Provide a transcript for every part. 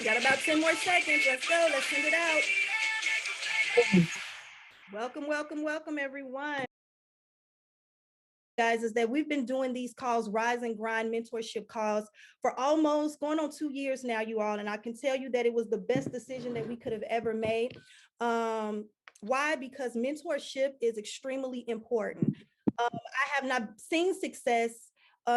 Got about 10 more seconds. Let's go. Let's send it out. Welcome, welcome, welcome, everyone. Guys, is that we've been doing these calls, Rise and Grind mentorship calls, for almost going on 2 years now, you all. And I can tell you that it was the best decision that we could have ever made. Why? Because mentorship is extremely important. I have not seen success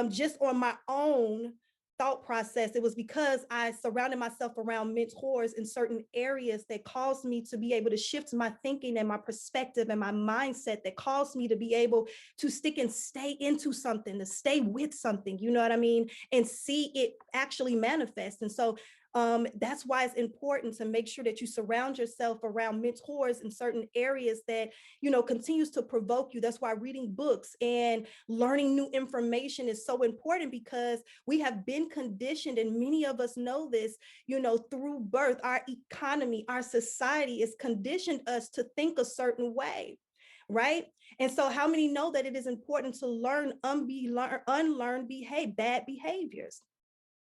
just on my own thought process. It was because I surrounded myself around mentors in certain areas that caused me to be able to shift my thinking and my perspective and my mindset, that caused me to be able to stick and stay into something, to stay with something, you know what I mean? And see it actually manifest. And so that's why it's important to make sure that you surround yourself around mentors in certain areas that, you know, continues to provoke you. That's why reading books and learning new information is so important, because we have been conditioned, and many of us know this, you know, through birth. Our economy, our society is conditioned us to think a certain way, right? And so how many know that it is important to learn, unlearn bad behaviors?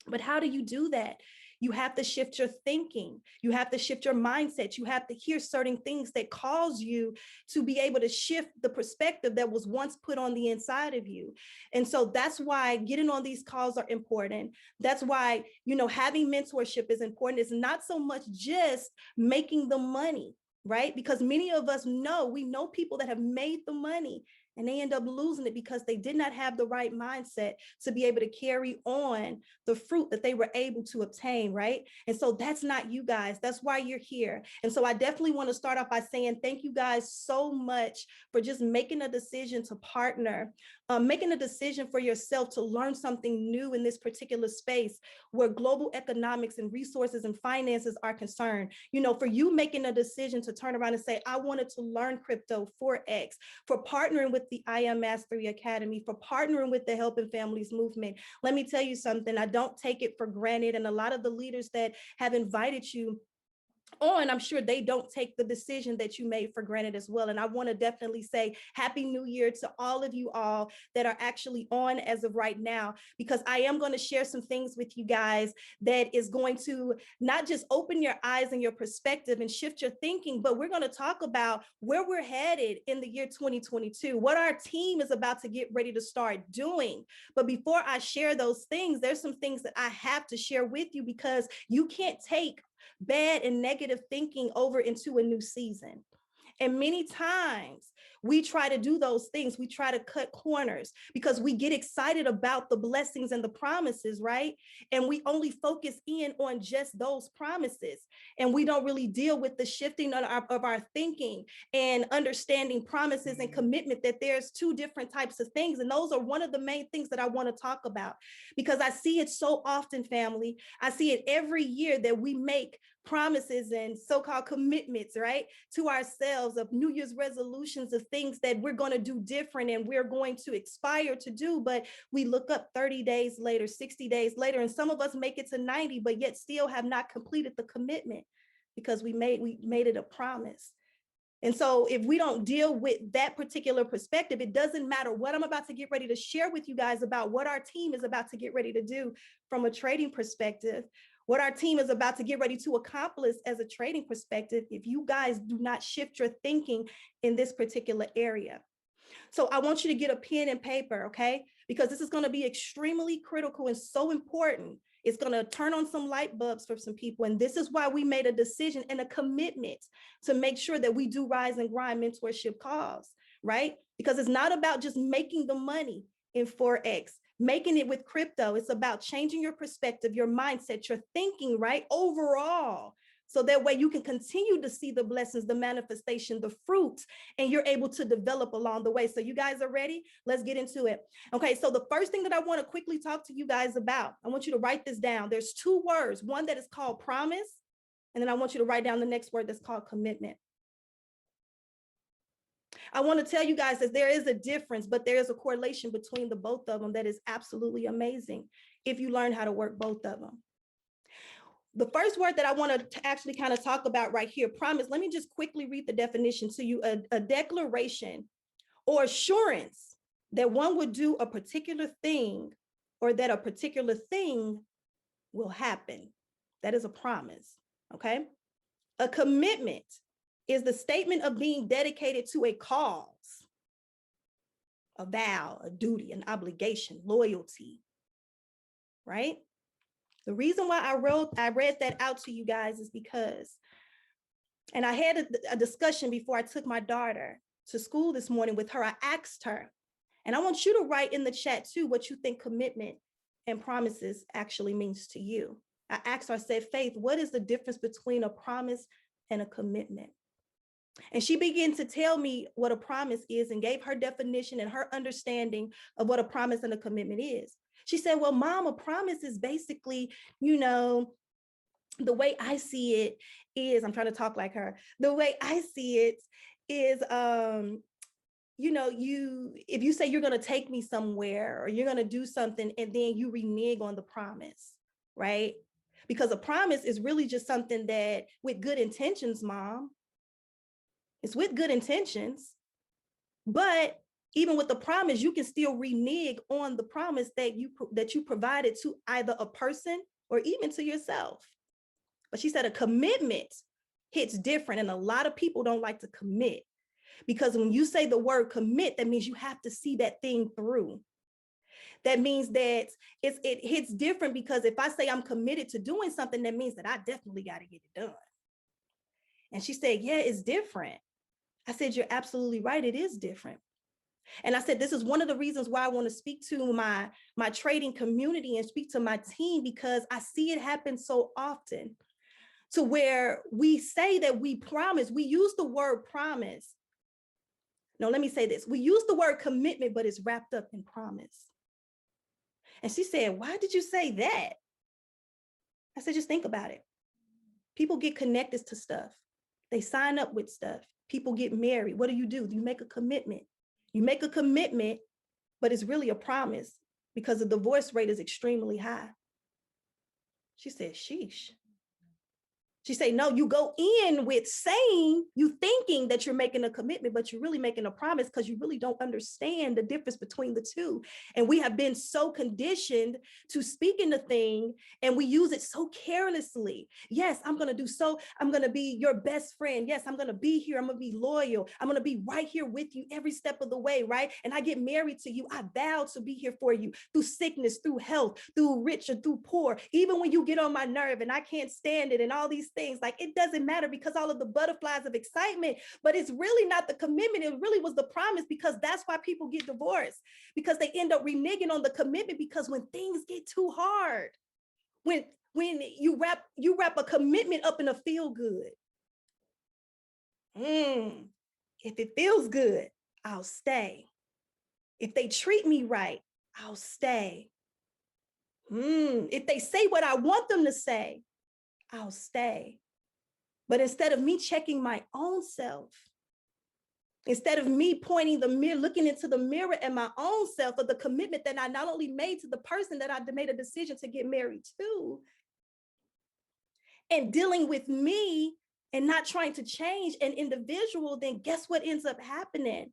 But how do you do that? You have to shift your thinking. You have to shift your mindset. You have to hear certain things that cause you to be able to shift the perspective that was once put on the inside of you. And so that's why getting on these calls are important. That's why, you know, having mentorship is important. It's not so much just making the money, right? Because many of us know, we know people that have made the money and they end up losing it because they did not have the right mindset to be able to carry on the fruit that they were able to obtain, right? And so that's not you guys. That's why you're here. And so I definitely want to start off by saying thank you guys so much for just making a decision to partner, making a decision for yourself to learn something new in this particular space where global economics and resources and finances are concerned. You know, for you making a decision to turn around and say, I wanted to learn crypto, Forex, for partnering with the I Am Mastery Academy, for partnering with the Helping Families movement. Let me tell you something, I don't take it for granted. And a lot of the leaders that have invited you on, I'm sure they don't take the decision that you made for granted as well. And I want to definitely say Happy New Year to all of you all that are actually on as of right now, because I am going to share some things with you guys that is going to not just open your eyes and your perspective and shift your thinking, but we're going to talk about where we're headed in the year 2022, what our team is about to get ready to start doing. But before I share those things, there's some things that I have to share with you, because you can't take bad and negative thinking over into a new season. And many times we try to do those things. We try to cut corners because we get excited about the blessings and the promises, right? And we only focus in on just those promises. And we don't really deal with the shifting of our thinking and understanding promises and commitment, that there's two different types of things. And those are one of the main things that I want to talk about, because I see it so often, family. I see it every year that we make promises and so-called commitments, right, to ourselves, of New Year's resolutions, of things that we're going to do different and we're going to aspire to do. But we look up 30 days later, 60 days later, and some of us make it to 90, but yet still have not completed the commitment because we made it a promise. And so if we don't deal with that particular perspective, it doesn't matter what I'm about to get ready to share with you guys about what our team is about to get ready to do from a trading perspective, what our team is about to get ready to accomplish as a trading perspective, if you guys do not shift your thinking in this particular area. So I want you to get a pen and paper, okay? Because this is going to be extremely critical and so important. It's going to turn on some light bulbs for some people. And this is why we made a decision and a commitment to make sure that we do Rise and Grind mentorship calls, right? Because it's not about just making the money in Forex, making it with crypto. It's about changing your perspective, your mindset, your thinking, right? Overall. So that way you can continue to see the blessings, the manifestation, the fruit, and you're able to develop along the way. So you guys are ready? Let's get into it. Okay, so the first thing that I want to quickly talk to you guys about, I want you to write this down. There's two words, one that is called promise, and then I want you to write down the next word that's called commitment. I want to tell you guys that there is a difference, but there is a correlation between the both of them that is absolutely amazing if you learn how to work both of them. The first word that I want to actually kind of talk about right here, promise, let me just quickly read the definition to you. A declaration or assurance that one would do a particular thing or that a particular thing will happen. That is a promise, okay? A commitment is the statement of being dedicated to a cause, a vow, a duty, an obligation, loyalty, right? The reason why I read that out to you guys is because, and I had a discussion before I took my daughter to school this morning with her. I asked her, and I want you to write in the chat too what you think commitment and promises actually means to you. I asked her, I said, Faith, what is the difference between a promise and a commitment? And she began to tell me what a promise is and gave her definition and her understanding of what a promise and a commitment is. She said, well, Mom, a promise is basically, you know, the way I see it is, I'm trying to talk like her. The way I see it is, you know, if you say you're going to take me somewhere or you're going to do something and then you renege on the promise, right? Because a promise is really just something that with good intentions, Mom, it's with good intentions, but even with the promise, you can still renege on the promise that you provided to either a person or even to yourself. But she said a commitment hits different, and a lot of people don't like to commit, because when you say the word commit, that means you have to see that thing through. That means that it hits different, because if I say I'm committed to doing something, that means that I definitely got to get it done. And she said, yeah, it's different. I said, you're absolutely right. It is different. And I said, this is one of the reasons why I want to speak to my trading community and speak to my team, because I see it happen so often, to where we say that we promise. We use the word promise. No, let me say this. We use the word commitment, but it's wrapped up in promise. And she said, why did you say that? I said, just think about it. People get connected to stuff. They sign up with stuff. People get married. What do? You make a commitment. You make a commitment, but it's really a promise, because the divorce rate is extremely high. She said, sheesh. She said, no, you go in with saying, you thinking that you're making a commitment, but you're really making a promise, because you really don't understand the difference between the two. And we have been so conditioned to speak in the thing, and we use it so carelessly. Yes, I'm going to be your best friend. Yes, I'm going to be here. I'm going to be loyal. I'm going to be right here with you every step of the way, right? And I get married to you. I vow to be here for you through sickness, through health, through rich or through poor, even when you get on my nerve and I can't stand it and all these things. Like, it doesn't matter, because all of the butterflies of excitement, but it's really not the commitment. It really was the promise, because that's why people get divorced, because they end up reneging on the commitment. Because when things get too hard, when you wrap a commitment up in a feel good. If it feels good, I'll stay. If they treat me right, I'll stay. If they say what I want them to say, I'll stay. But instead of me checking my own self, instead of me pointing the mirror, looking into the mirror at my own self of the commitment that I not only made to the person that I made a decision to get married to, and dealing with me and not trying to change an individual, then guess what ends up happening?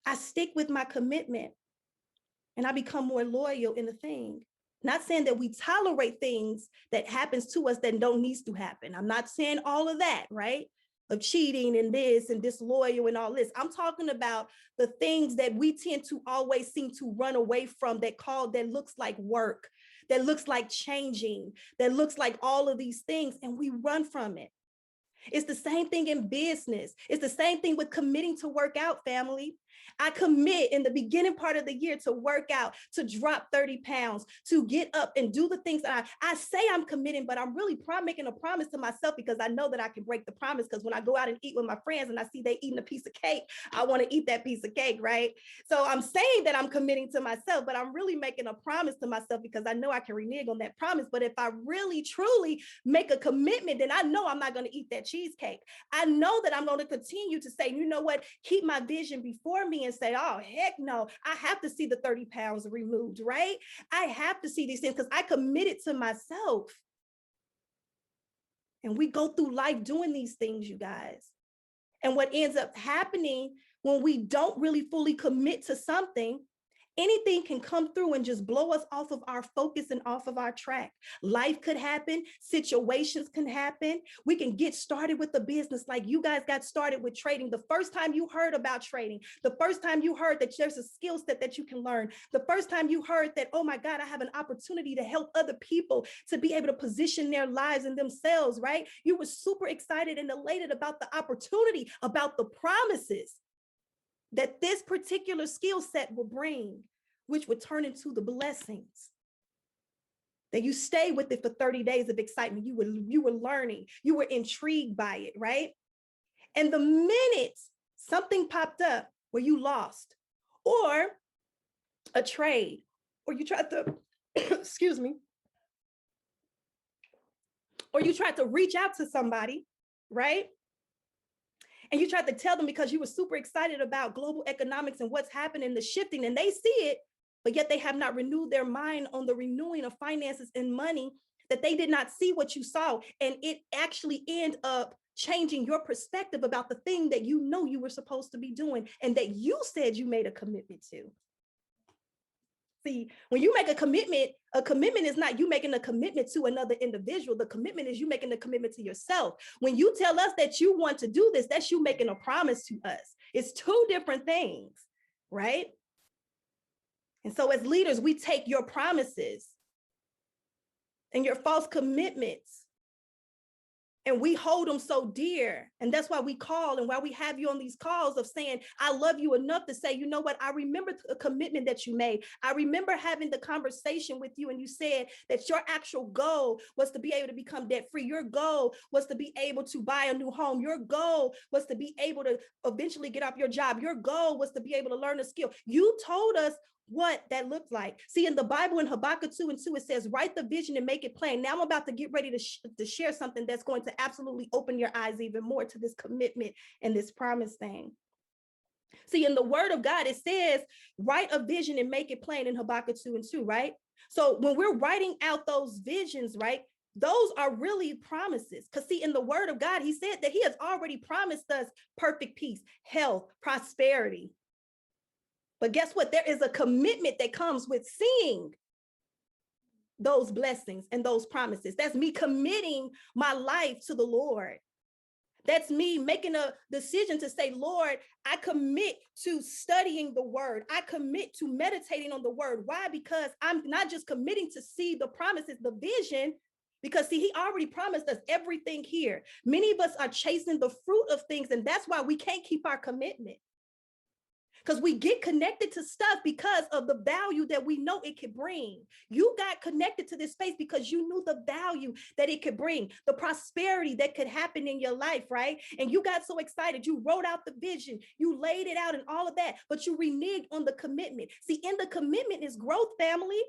I stick with my commitment and I become more loyal in the thing. Not saying that we tolerate things that happens to us that don't need to happen. I'm not saying all of that, right? Of cheating and this and disloyal and all this. I'm talking about the things that we tend to always seem to run away from, that looks like work, that looks like changing, that looks like all of these things, and we run from it. It's the same thing in business. It's the same thing with committing to work out, family. I commit in the beginning part of the year to work out, to drop 30 pounds, to get up and do the things that I say I'm committing, but I'm really making a promise to myself, because I know that I can break the promise. Because when I go out and eat with my friends and I see they eating a piece of cake, I want to eat that piece of cake, right? So I'm saying that I'm committing to myself, but I'm really making a promise to myself, because I know I can renege on that promise. But if I really, truly make a commitment, then I know I'm not going to eat that cheesecake. I know that I'm going to continue to say, you know what, keep my vision before me, and say, oh, heck no, I have to see the 30 pounds removed, right? I have to see these things, because I committed to myself. And we go through life doing these things, you guys. And what ends up happening when we don't really fully commit to something anything can come through and just blow us off of our focus and off of our track. Life could happen. Situations can happen. We can get started with the business like you guys got started with trading. The first time you heard about trading, the first time you heard that there's a skill set that you can learn, the first time you heard that, oh my God, I have an opportunity to help other people to be able to position their lives and themselves, right? You were super excited and elated about the opportunity, about the promises that this particular skill set will bring, which would turn into the blessings. That you stay with it for 30 days of excitement. You were learning, you were intrigued by it, right? And the minute something popped up where you lost, or a trade, or you tried to, excuse me, or you tried to reach out to somebody, right? And you tried to tell them because you were super excited about global economics and what's happening, the shifting, and they see it, but yet they have not renewed their mind on the renewing of finances and money, that they did not see what you saw. And it actually ended up changing your perspective about the thing that you know you were supposed to be doing and that you said you made a commitment to. See, when you make a commitment is not you making a commitment to another individual. The commitment is you making a commitment to yourself. When you tell us that you want to do this, that's you making a promise to us. It's two different things, right? And so as leaders, we take your promises and your false commitments and we hold them so dear. And that's why we call and why we have you on these calls of saying, I love you enough to say, you know what, I remember a commitment that you made. I remember having the conversation with you and you said that your actual goal was to be able to become debt free. Your goal was to be able to buy a new home. Your goal was to be able to eventually get off your job. Your goal was to be able to learn a skill. You told us what that looked like. See, in the Bible in Habakkuk 2:2, it says, write the vision and make it plain. Now I'm about to get ready to share something that's going to absolutely open your eyes even more to this commitment and this promise thing. See, in the word of God, it says, write a vision and make it plain in Habakkuk 2:2, right? So when we're writing out those visions, right, those are really promises. Because see, in the word of God, he said that he has already promised us perfect peace, health, prosperity. But guess what? There is a commitment that comes with seeing those blessings and those promises. That's me committing my life to the Lord. That's me making a decision to say, Lord, I commit to studying the word. I commit to meditating on the word. Why? Because I'm not just committing to see the promises, the vision, because see, he already promised us everything here. Many of us are chasing the fruit of things, and that's why we can't keep our commitment. Because we get connected to stuff because of the value that we know it could bring. You got connected to this space because you knew the value that it could bring, the prosperity that could happen in your life, right? And you got so excited. You wrote out the vision, you laid it out and all of that, but you reneged on the commitment. See, in the commitment is growth, family.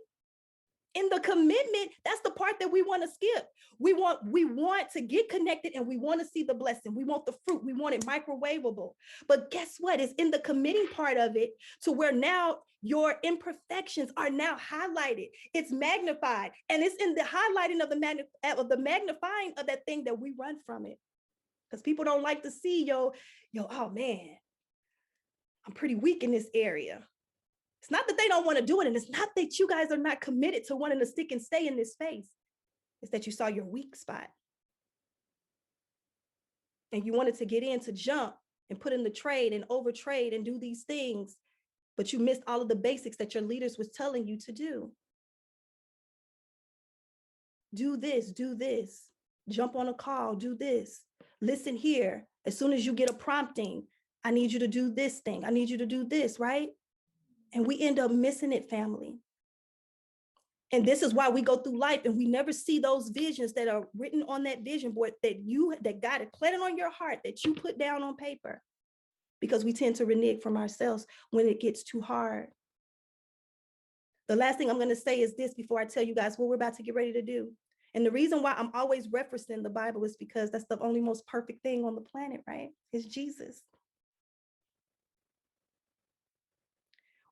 In the commitment, that's the part that we want to skip. We want to get connected and we want to see the blessing. We want the fruit. We want it microwavable. But guess what? It's in the committing part of it to where now your imperfections are now highlighted. It's magnified. And it's in the highlighting of the magnifying of that thing that we run from it. Because people don't like to see oh man, I'm pretty weak in this area. It's not that they don't want to do it. And it's not that you guys are not committed to wanting to stick and stay in this space. It's that you saw your weak spot. And you wanted to get in to jump and put in the trade and overtrade and do these things. But you missed all of the basics that your leaders was telling you to do. Do this, jump on a call, do this, listen here. As soon as you get a prompting, I need you to do this thing. I need you to do this, right? And we end up missing it, family. And this is why we go through life and we never see those visions that are written on that vision board that God had planted on your heart that you put down on paper, because we tend to renege from ourselves when it gets too hard. The last thing I'm going to say is this before I tell you guys what we're about to get ready to do. And the reason why I'm always referencing the Bible is because that's the only most perfect thing on the planet, right? It's Jesus.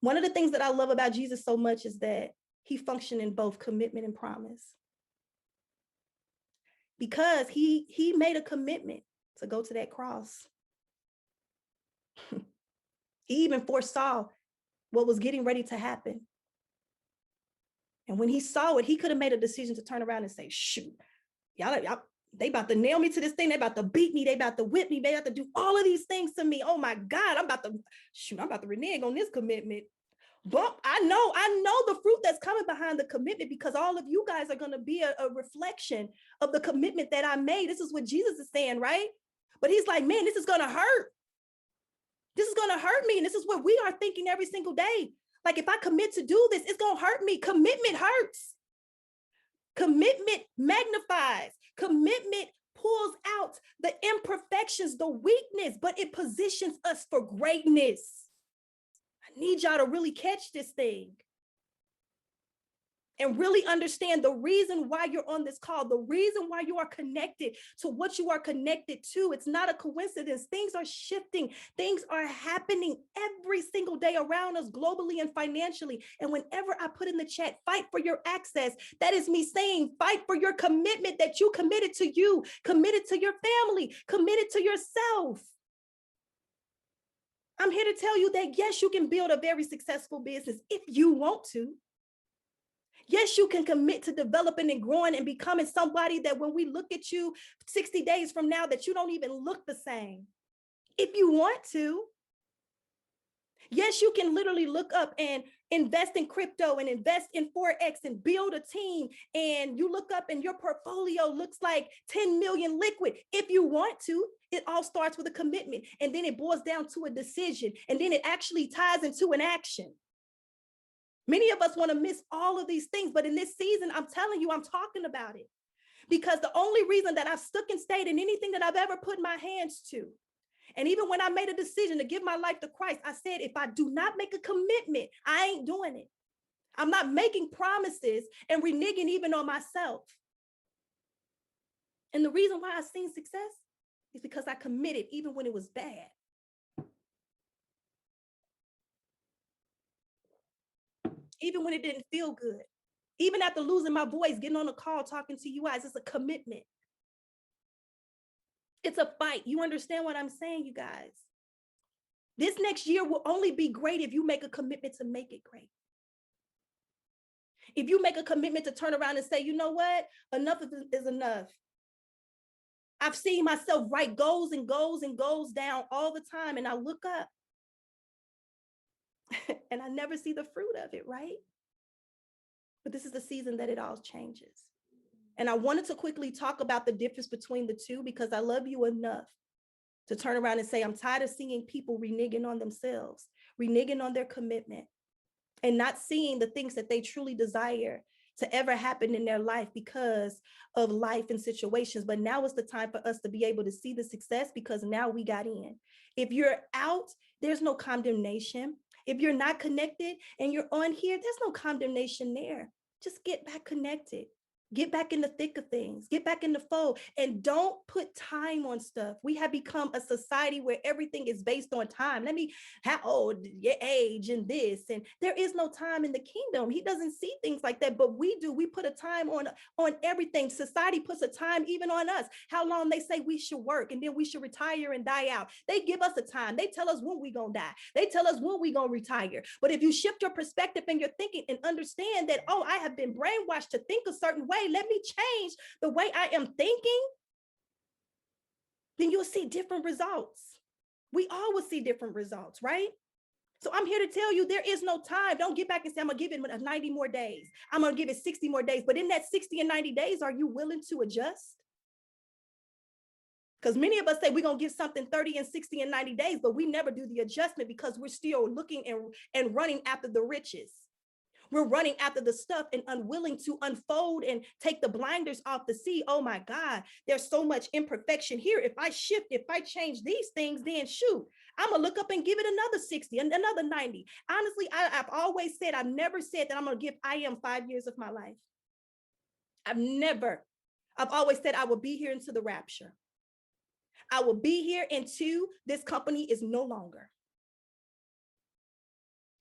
One of the things that I love about Jesus so much is that he functioned in both commitment and promise. Because he made a commitment to go to that cross. He even foresaw what was getting ready to happen. And when he saw it, he could have made a decision to turn around and say, shoot, y'all, they about to nail me to this thing. They about to beat me. They about to whip me. They have to do all of these things to me. Oh my God, I'm about to renege on this commitment. But I know the fruit that's coming behind the commitment, because all of you guys are going to be a reflection of the commitment that I made. This is what Jesus is saying, right? But he's like, man, this is going to hurt. This is going to hurt me. And this is what we are thinking every single day. Like, if I commit to do this, it's going to hurt me. Commitment hurts. Commitment magnifies. Commitment pulls out the imperfections, the weakness, but it positions us for greatness. I need y'all to really catch this thing and really understand the reason why you're on this call, the reason why you are connected to what you are connected to. It's not a coincidence. Things are shifting. Things are happening every single day around us, globally and financially. And whenever I put in the chat, fight for your access, that is me saying, fight for your commitment that you committed to you, committed to your family, committed to yourself. I'm here to tell you that, yes, you can build a very successful business if you want to. Yes, you can commit to developing and growing and becoming somebody that when we look at you 60 days from now, that you don't even look the same. If you want to. Yes, you can literally look up and invest in crypto and invest in Forex and build a team. And you look up and your portfolio looks like 10 million liquid. If you want to, it all starts with a commitment. And then it boils down to a decision. And then it actually ties into an action. Many of us want to miss all of these things, but in this season, I'm telling you, I'm talking about it. Because the only reason that I've stuck and stayed in anything that I've ever put my hands to, and even when I made a decision to give my life to Christ, I said, if I do not make a commitment, I ain't doing it. I'm not making promises and reneging even on myself. And the reason why I've seen success is because I committed even when it was bad. Even when it didn't feel good. Even after losing my voice, getting on a call, talking to you guys, it's a commitment. It's a fight. You understand what I'm saying, you guys? This next year will only be great if you make a commitment to make it great. If you make a commitment to turn around and say, you know what? Enough is enough. I've seen myself write goals and goals and goals down all the time, and I look up and I never see the fruit of it, right? But this is the season that it all changes. And I wanted to quickly talk about the difference between the two, because I love you enough to turn around and say, I'm tired of seeing people reneging on themselves, reneging on their commitment, and not seeing the things that they truly desire to ever happen in their life because of life and situations. But now is the time for us to be able to see the success, because now we got in. If you're out, there's no condemnation. If you're not connected and you're on here, there's no condemnation there. Just get back connected. Get back in the thick of things, get back in the fold, and don't put time on stuff. We have become a society where everything is based on time. Let me, how old, your age, and this, and there is no time in the kingdom. He doesn't see things like that, but we do. We put a time on everything. Society puts a time even on us. How long they say we should work, and then we should retire and die out. They give us a time. They tell us when we gonna die. They tell us when we gonna retire. But if you shift your perspective and your thinking and understand that, oh, I have been brainwashed to think a certain way, let me change the way I am thinking, then you'll see different results. We all will see different results, right? So I'm here to tell you, there is no time. Don't get back and say, I'm going to give it 90 more days. I'm going to give it 60 more days. But in that 60 and 90 days, are you willing to adjust? Because many of us say we're going to give something 30 and 60 and 90 days, but we never do the adjustment because we're still looking and running after the riches. We're running after the stuff and unwilling to unfold and take the blinders off to see, oh my God, there's so much imperfection here. If I shift, if I change these things, then shoot, I'm gonna look up and give it another 60 and another 90. Honestly, I've always said, I've never said that I'm gonna give IM 5 years of my life. I've always said I will be here until the rapture. I will be here until this company is no longer.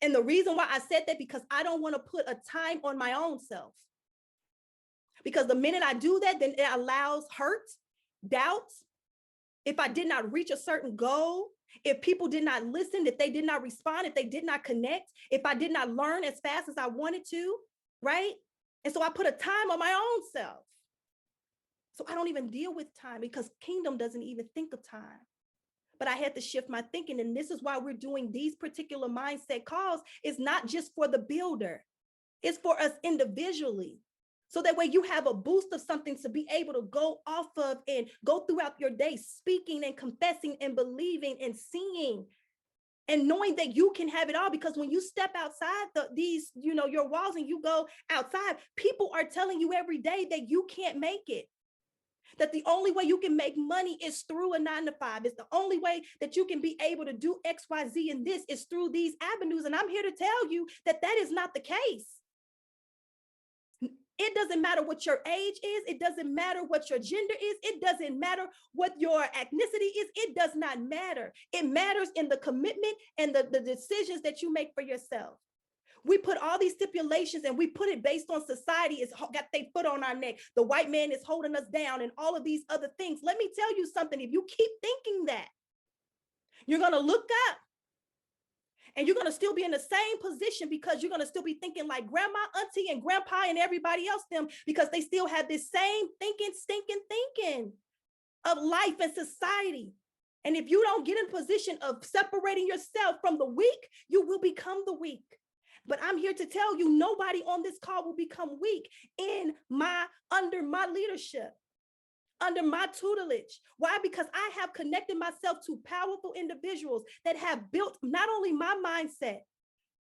And the reason why I said that, because I don't want to put a time on my own self. Because the minute I do that, then it allows hurt, doubts, if I did not reach a certain goal, if people did not listen, if they did not respond, if they did not connect, if I did not learn as fast as I wanted to, right? And so I put a time on my own self. So I don't even deal with time because kingdom doesn't even think of time. But I had to shift my thinking. And this is why we're doing these particular mindset calls. It's not just for the builder. It's for us individually. So that way you have a boost of something to be able to go off of and go throughout your day speaking and confessing and believing and seeing and knowing that you can have it all. Because when you step outside these, your walls and you go outside, people are telling you every day that you can't make it. That the only way you can make money is through a 9-to-5. It's the only way that you can be able to do X, Y, Z, and this is through these avenues. And I'm here to tell you that that is not the case. It doesn't matter what your age is. It doesn't matter what your gender is. It doesn't matter what your ethnicity is. It does not matter. It matters in the commitment and the decisions that you make for yourself. We put all these stipulations and we put it based on society is got their foot on our neck. The white man is holding us down and all of these other things. Let me tell you something. If you keep thinking that, you're going to look up and you're going to still be in the same position because you're going to still be thinking like grandma, auntie, and grandpa and everybody else them because they still have this same thinking of life and society. And if you don't get in a position of separating yourself from the weak, you will become the weak. But I'm here to tell you, nobody on this call will become weak under my leadership, under my tutelage. Why? Because I have connected myself to powerful individuals that have built not only my mindset,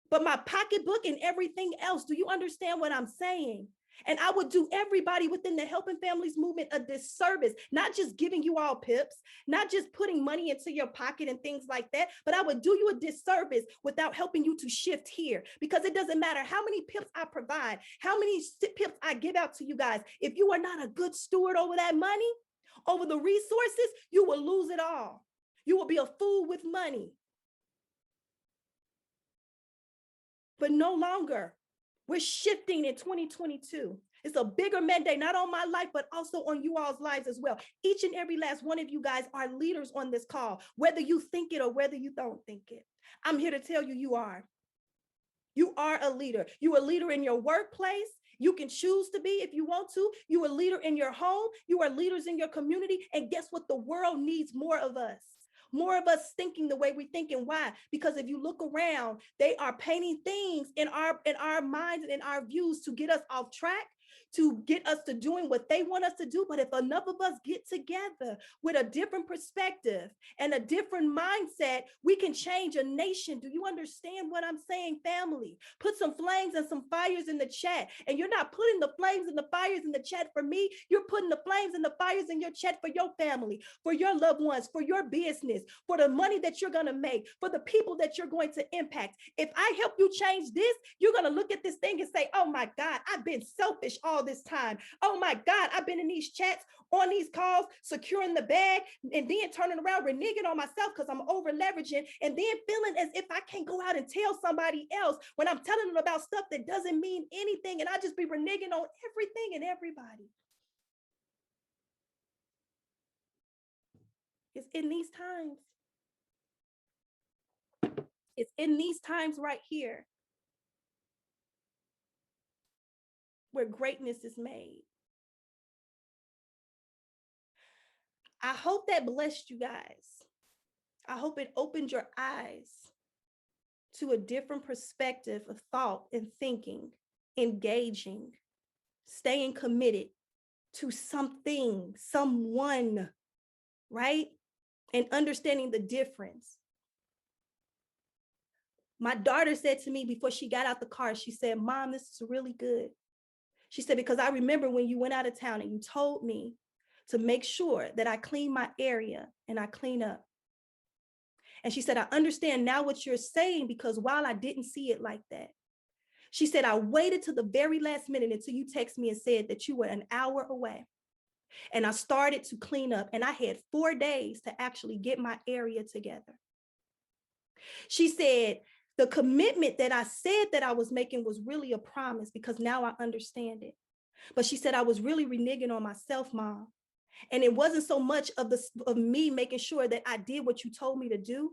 but my pocketbook and everything else. Do you understand what I'm saying? And I would do everybody within the Helping Families movement a disservice, not just giving you all pips, not just putting money into your pocket and things like that, but I would do you a disservice without helping you to shift here, because it doesn't matter how many pips I provide, how many pips I give out to you guys. If you are not a good steward over that money, over the resources, you will lose it all. You will be a fool with money. But no longer. We're shifting in 2022. It's a bigger mandate, not on my life, but also on you all's lives as well. Each and every last one of you guys are leaders on this call, whether you think it or whether you don't think it. I'm here to tell you, you are. You are a leader. You're a leader in your workplace. You can choose to be if you want to. You're a leader in your home. You are leaders in your community. And guess what? The world needs more of us. More of us thinking the way we think. And why? Because if you look around, they are painting things in our minds and in our views to get us off track, to get us to doing what they want us to do. But if enough of us get together with a different perspective and a different mindset, we can change a nation. Do you understand what I'm saying, family? Put some flames and some fires in the chat. And you're not putting the flames and the fires in the chat for me. You're putting the flames and the fires in your chat for your family, for your loved ones, for your business, for the money that you're going to make, for the people that you're going to impact. If I help you change this, you're going to look at this thing and say, oh my God, I've been selfish all this time. Oh my God, I've been in these chats, on these calls, securing the bag, and then turning around, reneging on myself because I'm over leveraging, and then feeling as if I can't go out and tell somebody else when I'm telling them about stuff that doesn't mean anything, and I just be reneging on everything and everybody. It's in these times. It's in these times right here where greatness is made. I hope that blessed you guys. I hope it opened your eyes to a different perspective of thought and thinking, engaging, staying committed to something, someone, right? And understanding the difference. My daughter said to me before she got out the car, she said, Mom, this is really good. She said, because I remember when you went out of town and you told me to make sure that I clean my area and I clean up. And she said, I understand now what you're saying, because while I didn't see it like that, she said, I waited to the very last minute until you text me and said that you were an hour away. And I started to clean up, and I had 4 days to actually get my area together. She said, the commitment that I said that I was making was really a promise, because now I understand it. But she said, I was really reneging on myself, Mom. And it wasn't so much of me making sure that I did what you told me to do,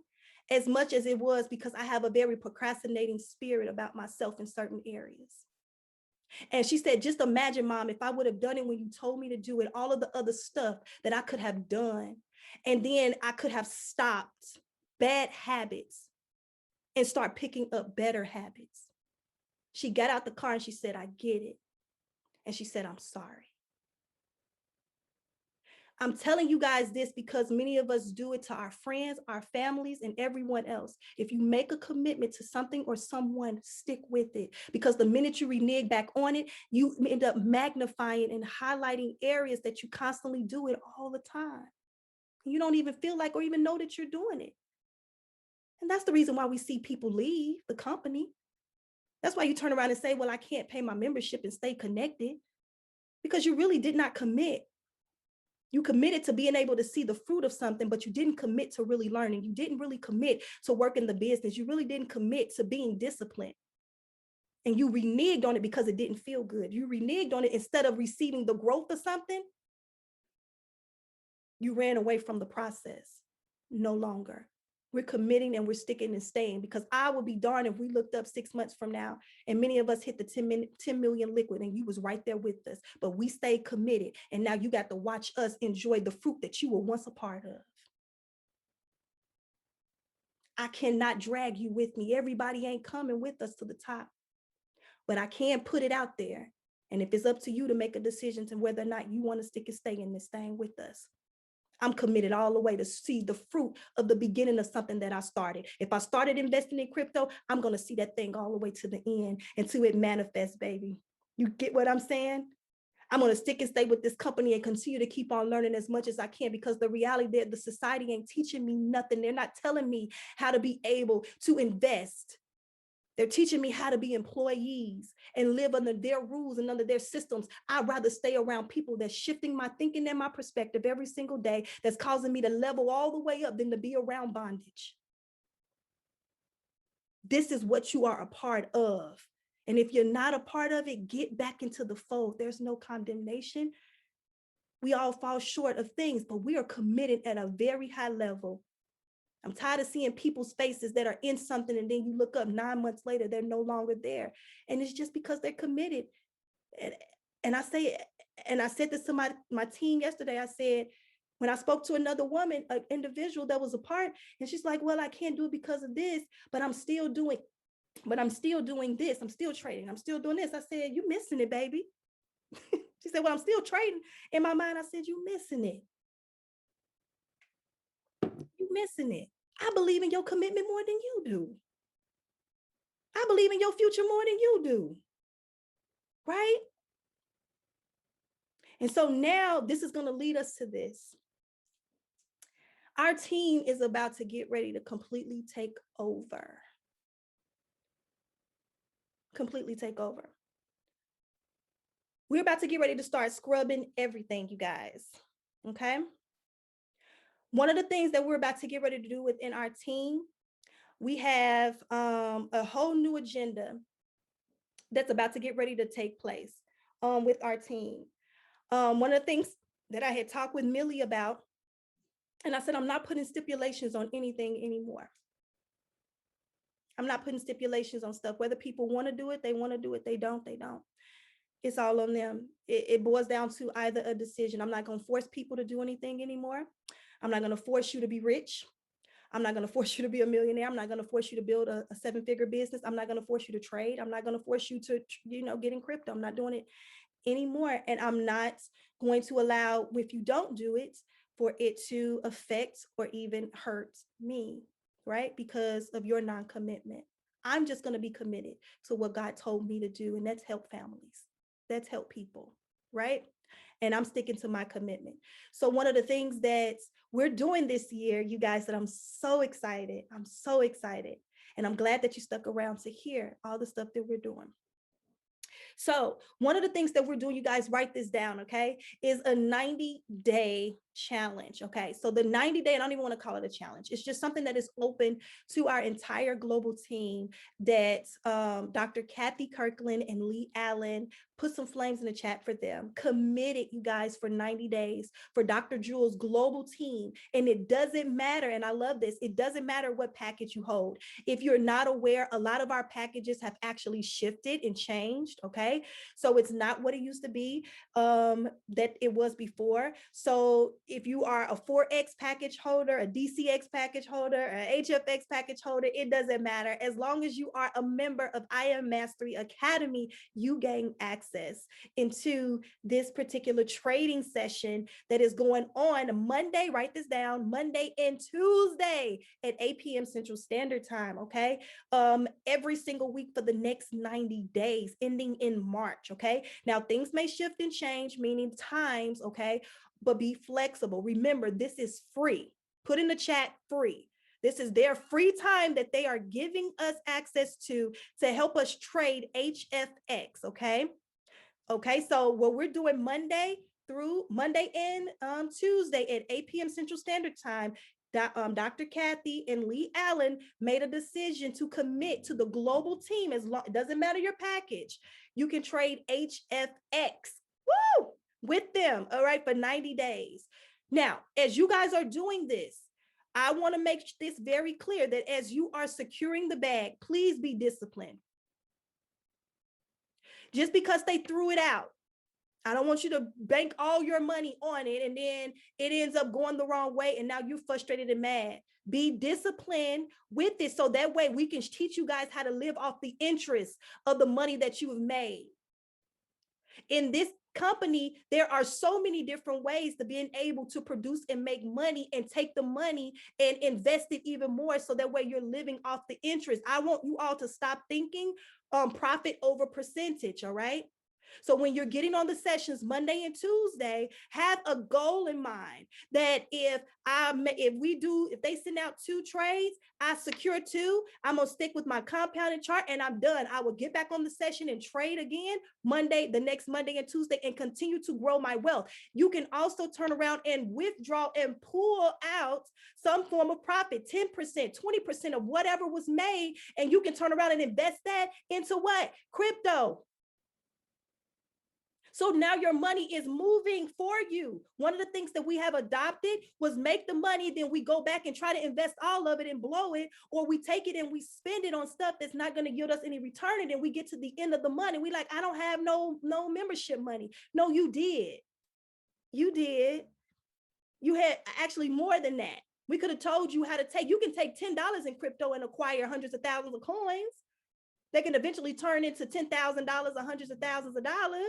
as much as it was because I have a very procrastinating spirit about myself in certain areas. And she said, just imagine, Mom, if I would have done it when you told me to do it, all of the other stuff that I could have done. And then I could have stopped bad habits and start picking up better habits. She got out the car and she said, I get it. And she said, I'm sorry. I'm telling you guys this because many of us do it to our friends, our families, and everyone else. If you make a commitment to something or someone, stick with it. Because the minute you renege back on it, you end up magnifying and highlighting areas that you constantly do it all the time. You don't even feel like or even know that you're doing it. And that's the reason why we see people leave the company. That's why you turn around and say, well, I can't pay my membership and stay connected, because you really did not commit. You committed to being able to see the fruit of something, but you didn't commit to really learning. You didn't really commit to working the business. You really didn't commit to being disciplined. And you reneged on it because it didn't feel good. You reneged on it instead of receiving the growth of something. You ran away from the process. No longer. We're committing and we're sticking and staying, because I would be darned if we looked up 6 months from now and many of us hit the 10 million liquid and you was right there with us, but we stayed committed. And now you got to watch us enjoy the fruit that you were once a part of. I cannot drag you with me. Everybody ain't coming with us to the top, but I can put it out there. And if it's up to you to make a decision to whether or not you want to stick and stay in this thing with us, I'm committed all the way to see the fruit of the beginning of something that I started. If I started investing in crypto, I'm going to see that thing all the way to the end until it manifests, baby. You get what I'm saying? I'm going to stick and stay with this company and continue to keep on learning as much as I can, because the reality that the society ain't teaching me nothing. They're not telling me how to be able to invest. They're teaching me how to be employees and live under their rules and under their systems. I'd rather stay around people that's shifting my thinking and my perspective every single day, that's causing me to level all the way up, than to be around bondage. This is what you are a part of. And if you're not a part of it, get back into the fold. There's no condemnation. We all fall short of things, but we are committed at a very high level. I'm tired of seeing people's faces that are in something, and then you look up 9 months later, they're no longer there. And it's just because they're committed. And I said this to my team yesterday. I said, when I spoke to another woman, an individual that was a part, and she's like, well, I can't do it because of this, but I'm still doing this. I'm still trading. I'm still doing this. I said, you missing it, baby. She said, well, I'm still trading. In my mind, I said, you missing it. You missing it. I believe in your commitment more than you do. I believe in your future more than you do. Right? And so now this is going to lead us to this. Our team is about to get ready to completely take over. Completely take over. We're about to get ready to start scrubbing everything, you guys. Okay? One of the things that we're about to get ready to do within our team, we have a whole new agenda that's about to get ready to take place with our team. One of the things that I had talked with Millie about, and I said, I'm not putting stipulations on anything anymore. I'm not putting stipulations on stuff. Whether people want to do it, they want to do it. They don't, they don't. It's all on them. It boils down to either a decision. I'm not going to force people to do anything anymore. I'm not going to force you to be rich. I'm not going to force you to be a millionaire. I'm not going to force you to build a 7-figure business. I'm not going to force you to trade. I'm not going to force you to, get in crypto. I'm not doing it anymore. And I'm not going to allow, if you don't do it, for it to affect or even hurt me, right? Because of your non-commitment. I'm just going to be committed to what God told me to do. And that's help families. That's help people, right? And I'm sticking to my commitment. So one of the things that we're doing this year, you guys, that I'm so excited. I'm so excited. And I'm glad that you stuck around to hear all the stuff that we're doing. So one of the things that we're doing, you guys write this down, okay, is a 90-day challenge. Okay. So the 90-day, I don't even want to call it a challenge. It's just something that is open to our entire global team that Dr. Kathy Kirkland and Lee Allen put some flames in the chat for them, committed you guys for 90 days for Dr. Jewel's global team. And it doesn't matter. And I love this. It doesn't matter what package you hold. If you're not aware, a lot of our packages have actually shifted and changed. Okay. So it's not what it used to be that it was before. So if you are a 4X package holder, a DCX package holder, an HFX package holder, it doesn't matter. As long as you are a member of I Am Mastery Academy, you gain access into this particular trading session that is going on Monday, write this down, Monday and Tuesday at 8 p.m. Central Standard Time, okay? Every single week for the next 90 days, ending in March, okay? Now, things may shift and change, meaning times, okay? But be flexible. Remember, this is free. Put in the chat, free. This is their free time that they are giving us access to help us trade HFX, okay? Okay, so what we're doing Monday and Tuesday at 8 p.m. Central Standard Time, Dr. Kathy and Lee Allen made a decision to commit to the global team. As long, it doesn't matter your package, you can trade HFX, woo, with them, all right, for 90 days. Now, as you guys are doing this, I want to make this very clear that as you are securing the bag, please be disciplined. Just because they threw it out, I don't want you to bank all your money on it and then it ends up going the wrong way and now you're frustrated and mad. Be disciplined with it so that way we can teach you guys how to live off the interest of the money that you have made. In this company, there are so many different ways to being able to produce and make money and take the money and invest it even more so that way you're living off the interest. I want you all to stop thinking profit over percentage, all right? So when you're getting on the sessions Monday and Tuesday, have a goal in mind that if they send out 2 trades, I secure 2, I'm going to stick with my compounded chart and I'm done. I will get back on the session and trade again the next Monday and Tuesday and continue to grow my wealth. You can also turn around and withdraw and pull out some form of profit, 10%, 20% of whatever was made. And you can turn around and invest that into what? Crypto. So now your money is moving for you. One of the things that we have adopted was make the money, then we go back and try to invest all of it and blow it, or we take it and we spend it on stuff that's not going to yield us any return. And then we get to the end of the money. We like, I don't have no membership money. No, you did. You did. You had actually more than that. We could have told you how to you can take $10 in crypto and acquire hundreds of thousands of coins. They can eventually turn into $10,000 or hundreds of thousands of dollars.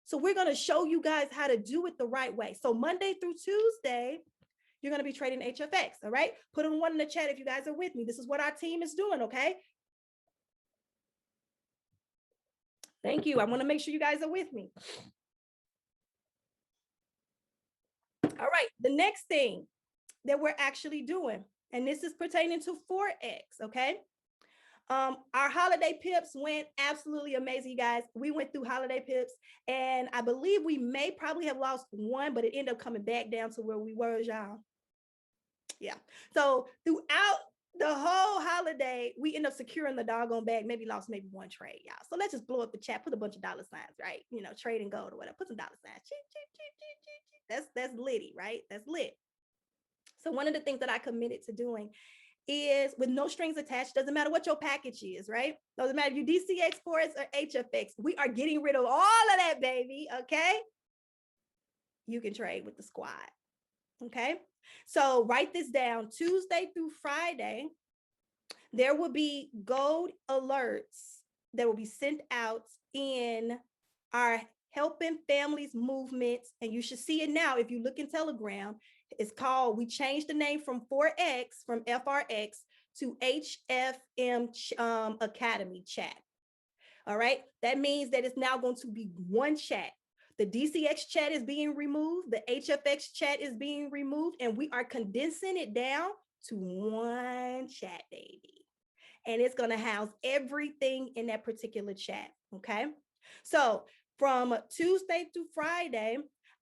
So we're going to show you guys how to do it the right way. So Monday through Tuesday, you're going to be trading HFX, all right? Put in one in the chat if you guys are with me. This is what our team is doing, okay? Thank you. I want to make sure you guys are with me. All right, the next thing that we're actually doing, and this is pertaining to 4X, okay? Our holiday pips went absolutely amazing, you guys. We went through holiday pips, and I believe we may probably have lost one, but it ended up coming back down to where we were, y'all. Yeah. So throughout the whole holiday, we end up securing the doggone bag. Maybe lost maybe one trade, y'all. So let's just blow up the chat, put a bunch of dollar signs, right? You know, trading gold or whatever. Put some dollar signs. That's litty, right? That's lit. So one of the things that I committed to doing is with no strings attached, doesn't matter what your package is, right? Doesn't matter if you DCX, Forex, or HFX. We are getting rid of all of that, baby, okay? You can trade with the squad, okay? So write this down. Tuesday through Friday, there will be gold alerts that will be sent out in our Helping Families movement, and you should see it now if you look in Telegram. It's called, we changed the name from 4X, from FRX to HFM Academy chat. All right, that means that it's now going to be one chat. The DCX chat is being removed, the HFX chat is being removed, and we are condensing it down to one chat, baby. And it's going to house everything in that particular chat, okay? So from Tuesday through Friday,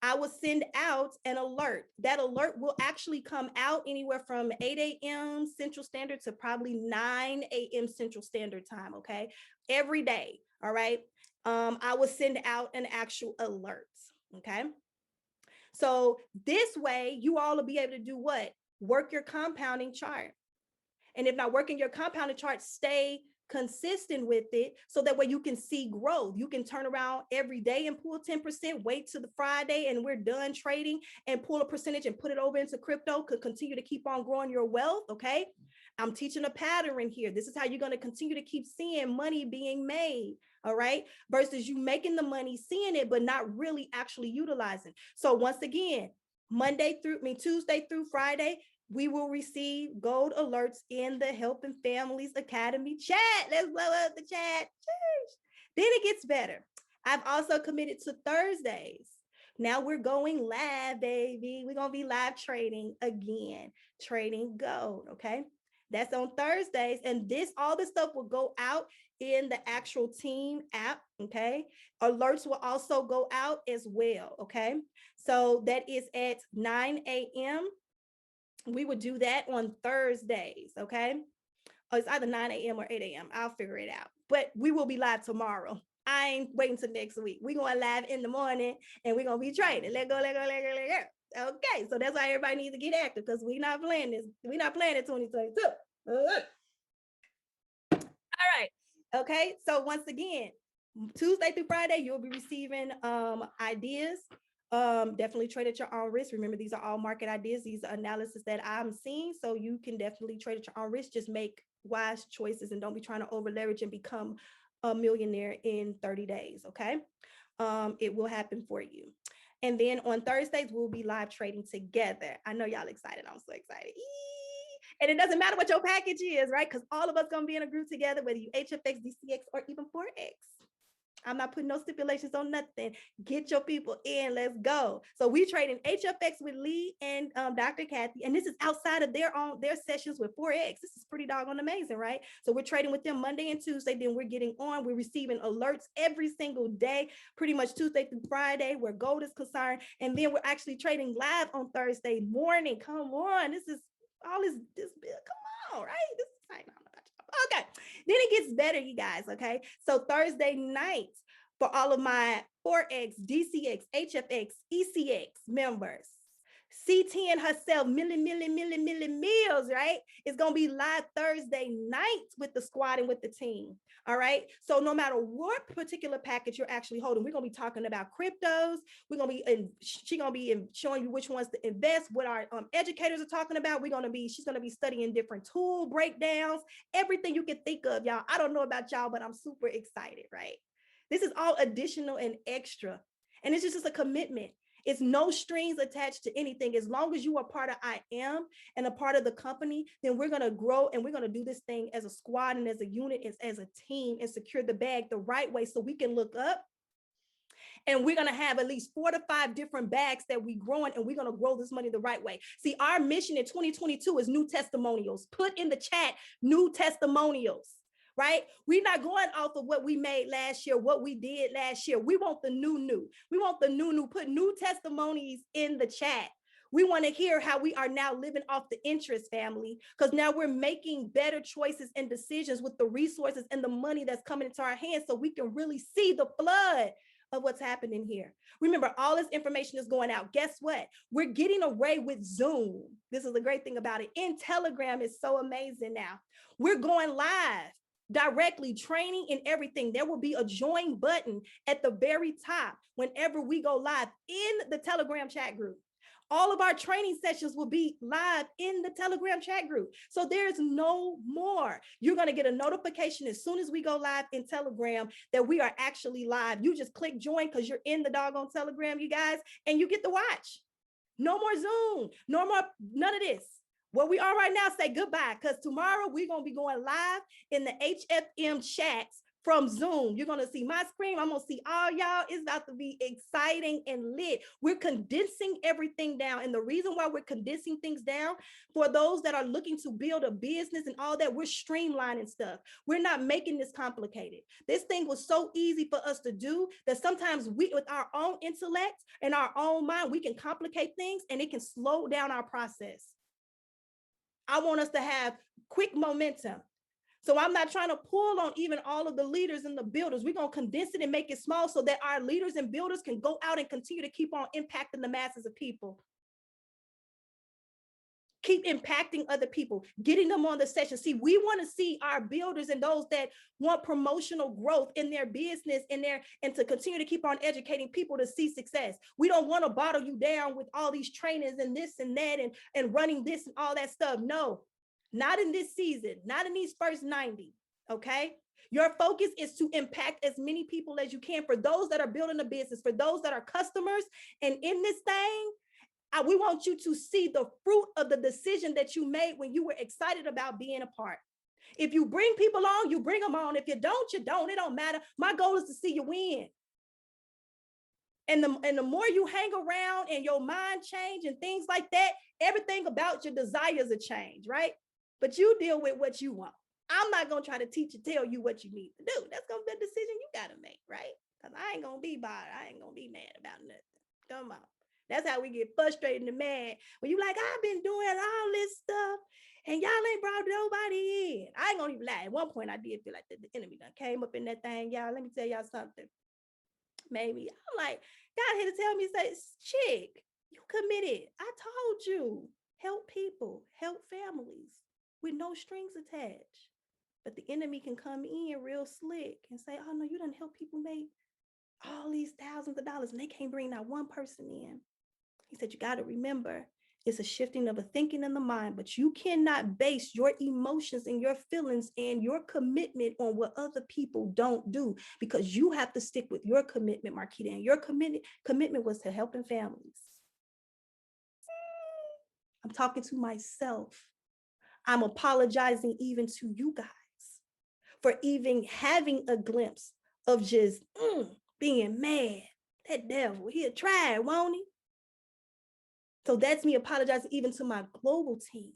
I will send out an alert. That alert will actually come out anywhere from 8 a.m. Central Standard to probably 9 a.m. Central Standard Time, okay? Every day, all right? I will send out an actual alert, okay? So this way, you all will be able to do what? Work your compounding chart. And if not working your compounding chart, stay consistent with it so that way you can see growth. You can turn around every day and pull 10%, wait to the Friday and we're done trading and pull a percentage and put it over into crypto, could continue to keep on growing your wealth, okay? I'm teaching a pattern here. This is how you're going to continue to keep seeing money being made, all right? Versus you making the money, seeing it, but not really actually utilizing. So once again, Tuesday through Friday, we will receive gold alerts in the Helping Families Academy chat. Let's blow up the chat. Then it gets better. I've also committed to Thursdays. Now we're going live, baby. We're going to be live trading again, trading gold, okay? That's on Thursdays. And all this stuff will go out in the actual team app, okay? Alerts will also go out as well, okay? So that is at 9 a.m. We would do that on Thursdays, okay? Oh, it's either 9 a.m. or 8 a.m. I'll figure it out. But we will be live tomorrow. I ain't waiting till next week. We're going live in the morning and we're going to be trading. Let go. Okay, so that's why everybody needs to get active because we're not playing this. We're not playing it 2022. All right. Okay, so once again, Tuesday through Friday, you'll be receiving ideas. Definitely trade at your own risk. Remember, these are all market ideas. These are analysis that I'm seeing. So you can definitely trade at your own risk. Just make wise choices and don't be trying to over leverage and become a millionaire in 30 days. Okay. It will happen for you. And then on Thursdays, we'll be live trading together. I know y'all excited. I'm so excited. And it doesn't matter what your package is, right? Because all of us going to be in a group together, whether you HFX, DCX, or even Forex. I'm not putting no stipulations on nothing. Get your people in. Let's go. So we trade in HFX with Lee and Dr. Kathy, and this is outside of their sessions with Forex. This is pretty doggone amazing, right? So we're trading with them Monday and Tuesday. Then we're getting on. We're receiving alerts every single day, pretty much Tuesday through Friday, where gold is concerned. And then we're actually trading live on Thursday morning. Come on, this is all this. Come on, right? This is fine. Okay, then it gets better, you guys, okay? So Thursday nights for all of my Forex, DCX, HFX, ECX members, C10 herself, Millie Mills, right? It's going to be live Thursday nights with the squad and with the team, all right? So no matter what particular package you're actually holding, we're going to be talking about cryptos. We're going to be, she's going to be showing you which ones to invest, what our educators are talking about. She's going to be studying different tool breakdowns, everything you can think of, y'all. I don't know about y'all, but I'm super excited, right? This is all additional and extra. And it's just a commitment. It's no strings attached to anything. As long as you are part of I Am and a part of the company, then we're going to grow and we're going to do this thing as a squad and as a unit, as a team, and secure the bag the right way so we can look up. And we're going to have at least 4 to 5 different bags that we growing, and we're going to grow this money the right way. See, our mission in 2022 is new testimonials. Put in the chat, new testimonials. Right? We're not going off of what we made last year, what we did last year. We want the new. We want the new. Put new testimonies in the chat. We want to hear how we are now living off the interest, family, because now we're making better choices and decisions with the resources and the money that's coming into our hands so we can really see the flood of what's happening here. Remember, all this information is going out. Guess what? We're getting away with Zoom. This is the great thing about it. In Telegram is so amazing now. We're going live. Directly training and everything. There will be a join button at the very top whenever we go live in the Telegram chat group. All of our training sessions will be live in the Telegram chat group. So there's no more. You're going to get a notification as soon as we go live in Telegram that we are actually live. You just click join because you're in the doggone Telegram, you guys, and you get to watch. No more Zoom, no more, none of this. Where we are right now, say goodbye, because tomorrow we're going to be going live in the HFM chats from Zoom. You're going to see my screen. I'm going to see all y'all. It's about to be exciting and lit. We're condensing everything down. And the reason why we're condensing things down, for those that are looking to build a business and all that, we're streamlining stuff. We're not making this complicated. This thing was so easy for us to do that sometimes we, with our own intellect and our own mind, we can complicate things and it can slow down our process. I want us to have quick momentum. So I'm not trying to pull on even all of the leaders and the builders. We're going to condense it and make it small so that our leaders and builders can go out and continue to keep on impacting the masses of people. Keep impacting other people, getting them on the session. See, we want to see our builders and those that want promotional growth in their business and to continue to keep on educating people to see success. We don't want to bottle you down with all these trainings and this and that and running this and all that stuff. No, not in this season, not in these first 90, okay? Your focus is to impact as many people as you can. For those that are building a business, for those that are customers, and in this thing, we want you to see the fruit of the decision that you made when you were excited about being a part. If you bring people on, you bring them on. If you don't, you don't. It don't matter. My goal is to see you win. And the more you hang around and your mind change and things like that, everything about your desires will change, right? But you deal with what you want. I'm not going to try to tell you what you need to do. That's going to be a decision you got to make, right? Because I ain't going to be bothered. I ain't going to be mad about nothing. Come on. That's how we get frustrated and mad. When you like, I've been doing all this stuff and y'all ain't brought nobody in. I ain't gonna even lie. At one point, I did feel like the enemy done came up in that thing. Y'all, let me tell y'all something. Maybe I'm like, God had to tell me, say, chick, you committed. I told you, help people, help families with no strings attached. But the enemy can come in real slick and say, oh no, you done help people make all these thousands of dollars and they can't bring not one person in. He said, you got to remember, it's a shifting of a thinking in the mind, but you cannot base your emotions and your feelings and your commitment on what other people don't do, because you have to stick with your commitment, Marquita, and your commitment was to helping families. I'm talking to myself. I'm apologizing even to you guys for even having a glimpse of just being mad. That devil, he'll try, won't he? So that's me apologizing even to my global team.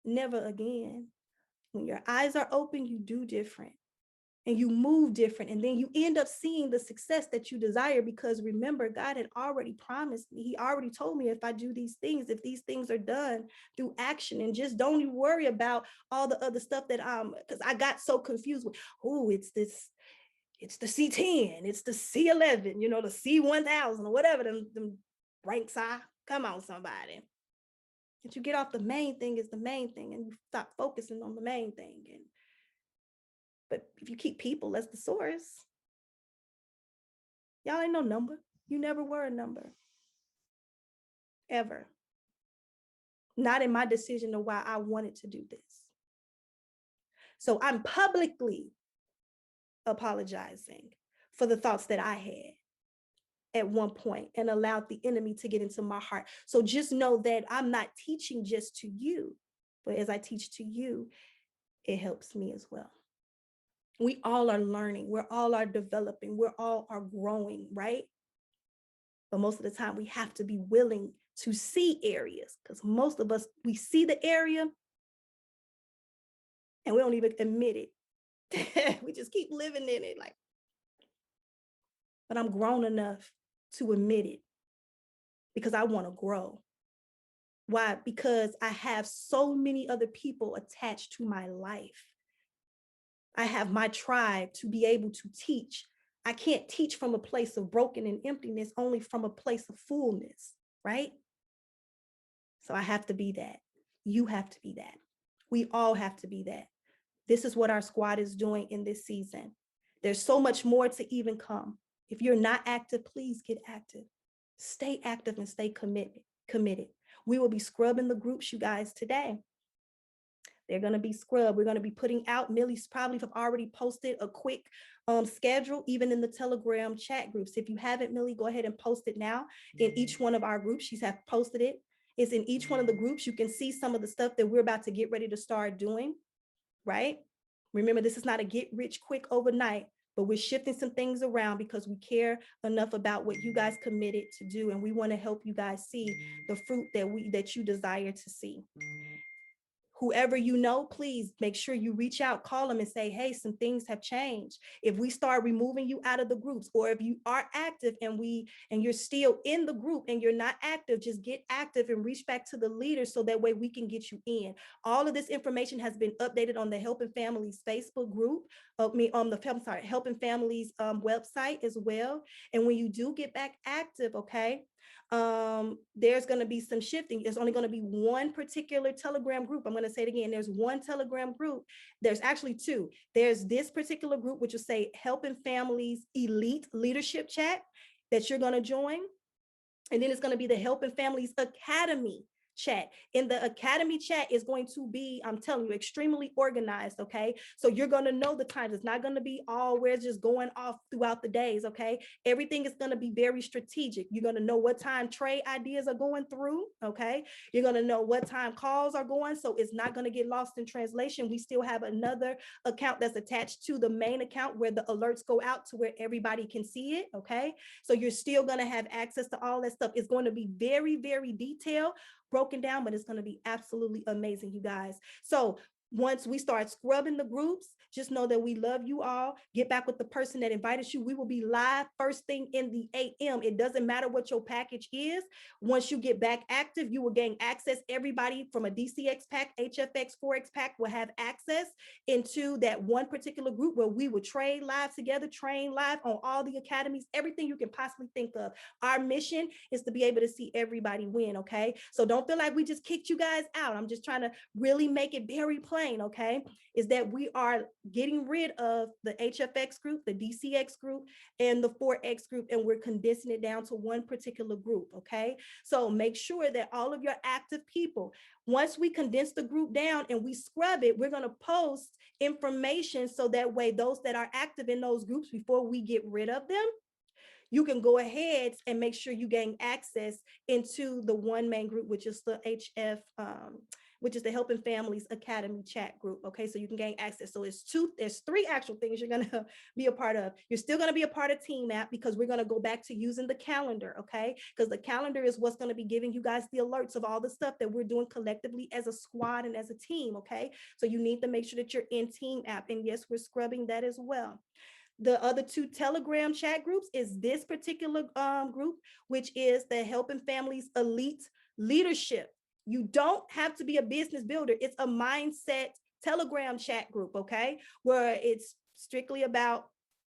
Never again. When your eyes are open, you do different and you move different. And then you end up seeing the success that you desire, because remember, God had already promised me. He already told me if I do these things, if these things are done through action, and just don't even worry about all the other stuff that because I got so confused with, it's the C10, it's the C11, the C1000 or whatever them ranks are. Come on, somebody. That you get off the main thing is the main thing, and you stop focusing on the main thing. But if you keep people as the source, y'all ain't no number. You never were a number. Ever. Not in my decision of why I wanted to do this. So I'm publicly apologizing for the thoughts that I had at one point and allowed the enemy to get into my heart. So just know that I'm not teaching just to you, but as I teach to you, it helps me as well. We all are learning. We're all are developing. We're all are growing, right? But most of the time we have to be willing to see areas, because most of us, we see the area and we don't even admit it. We just keep living in it like, but I'm grown enough to admit it because I want to grow. Why? Because I have so many other people attached to my life. I have my tribe to be able to teach. I can't teach from a place of broken and emptiness, only from a place of fullness, right? So I have to be that. You have to be that. We all have to be that. This is what our squad is doing in this season. There's so much more to even come. If you're not active, please get active. Stay active and stay committed. We will be scrubbing the groups, you guys, today. They're going to be scrubbed. We're going to be putting out, Millie's probably have already posted a quick schedule, even in the Telegram chat groups. If you haven't, Millie, go ahead and post it now in each one of our groups. She's have posted it. It's in each one of the groups. You can see some of the stuff that we're about to get ready to start doing, right? Remember, this is not a get rich quick overnight, but we're shifting some things around because we care enough about what you guys committed to do. And we want to help you guys see the fruit that you desire to see. Whoever you know, please make sure you reach out, call them and say, hey, some things have changed. If we start removing you out of the groups, or if you are active and you're still in the group and you're not active, just get active and reach back to the leaders so that way we can get you in. All of this information has been updated on the Helping Families Facebook group, Helping Families website as well. And when you do get back active, okay, there's going to be some shifting. There's only going to be one particular Telegram group. I'm going to say it again. There's one Telegram group. There's actually two. There's this particular group, which will say Helping Families Elite Leadership Chat, that you're going to join. And then it's going to be the Helping Families Academy chat. In the Academy chat is going to be, I'm telling you, extremely organized, okay? So you're going to know the times. It's not going to be all where it's just going off throughout the days, okay? Everything is going to be very strategic. You're going to know what time trade ideas are going through, okay? You're going to know what time calls are going, so it's not going to get lost in translation. We still have another account that's attached to the main account where the alerts go out to where everybody can see it, okay? So you're still going to have access to all that stuff. It's going to be very, very detailed, broken down, but it's going to be absolutely amazing, you guys. So once we start scrubbing the groups, just know that we love you all. Get back with the person that invited you. We will be live first thing in the AM. It doesn't matter what your package is. Once you get back active, you will gain access. Everybody from a DCX pack, HFX, Forex pack will have access into that one particular group where we will trade live together, train live on all the academies, everything you can possibly think of. Our mission is to be able to see everybody win, okay? So don't feel like we just kicked you guys out. I'm just trying to really make it very plain, okay? Is that we are getting rid of the HFX group, the DCX group, and the Forex group, and we're condensing it down to one particular group, okay? So make sure that all of your active people, once we condense the group down and we scrub it, we're going to post information so that way those that are active in those groups, before we get rid of them, you can go ahead and make sure you gain access into the one main group, which is the which is the Helping Families Academy chat group. Okay, so you can gain access. So there's three actual things you're gonna be a part of. You're still gonna be a part of Team App because we're gonna go back to using the calendar, okay? Because the calendar is what's gonna be giving you guys the alerts of all the stuff that we're doing collectively as a squad and as a team, okay? So you need to make sure that you're in Team App. And yes, we're scrubbing that as well. The other two Telegram chat groups is this particular group, which is the Helping Families Elite Leadership. You don't have to be a business builder. It's a mindset Telegram chat group, okay? Where it's strictly about,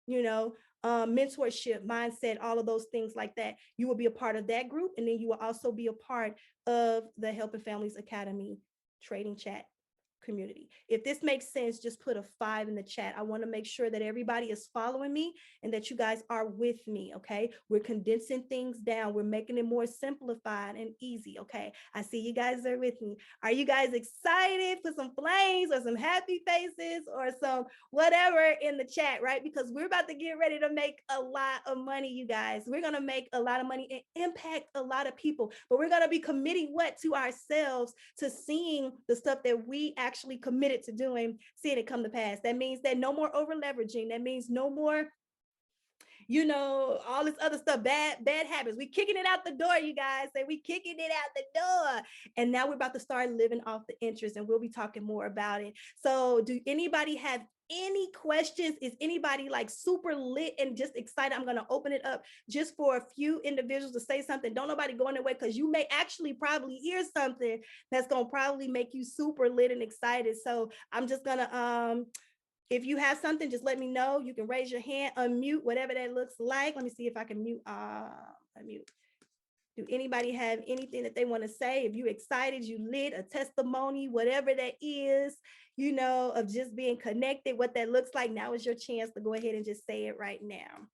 mentorship, mindset, all of those things like that. You will be a part of that group. And then you will also be a part of the Helping Families Academy trading chat community. If this makes sense, just put a 5 in the chat. I want to make sure that everybody is following me and that you guys are with me, okay? We're condensing things down. We're making it more simplified and easy, okay? I see you guys are with me. Are you guys excited? Put some flames or some happy faces or some whatever in the chat, right? Because we're about to get ready to make a lot of money, you guys. We're going to make a lot of money and impact a lot of people, but we're going to be committing what to ourselves to seeing the stuff that we actually committed to doing, seeing it come to pass. That means that no more over leveraging. That means no more, all this other stuff, bad habits. We kicking it out the door, you guys. Say we kicking it out the door. And now we're about to start living off the interest, and we'll be talking more about it. So do anybody have any questions? Is anybody like super lit and just excited? I'm going to open it up just for a few individuals to say something. Don't nobody go away, because you may actually probably hear something that's going to probably make you super lit and excited. So I'm just going to, if you have something, just let me know. You can raise your hand, unmute, whatever that looks like. Let me see if I can mute, unmute. Do anybody have anything that they want to say? If you're excited, you lit, a testimony, whatever that is, of just being connected, what that looks like, now is your chance to go ahead and just say it right now.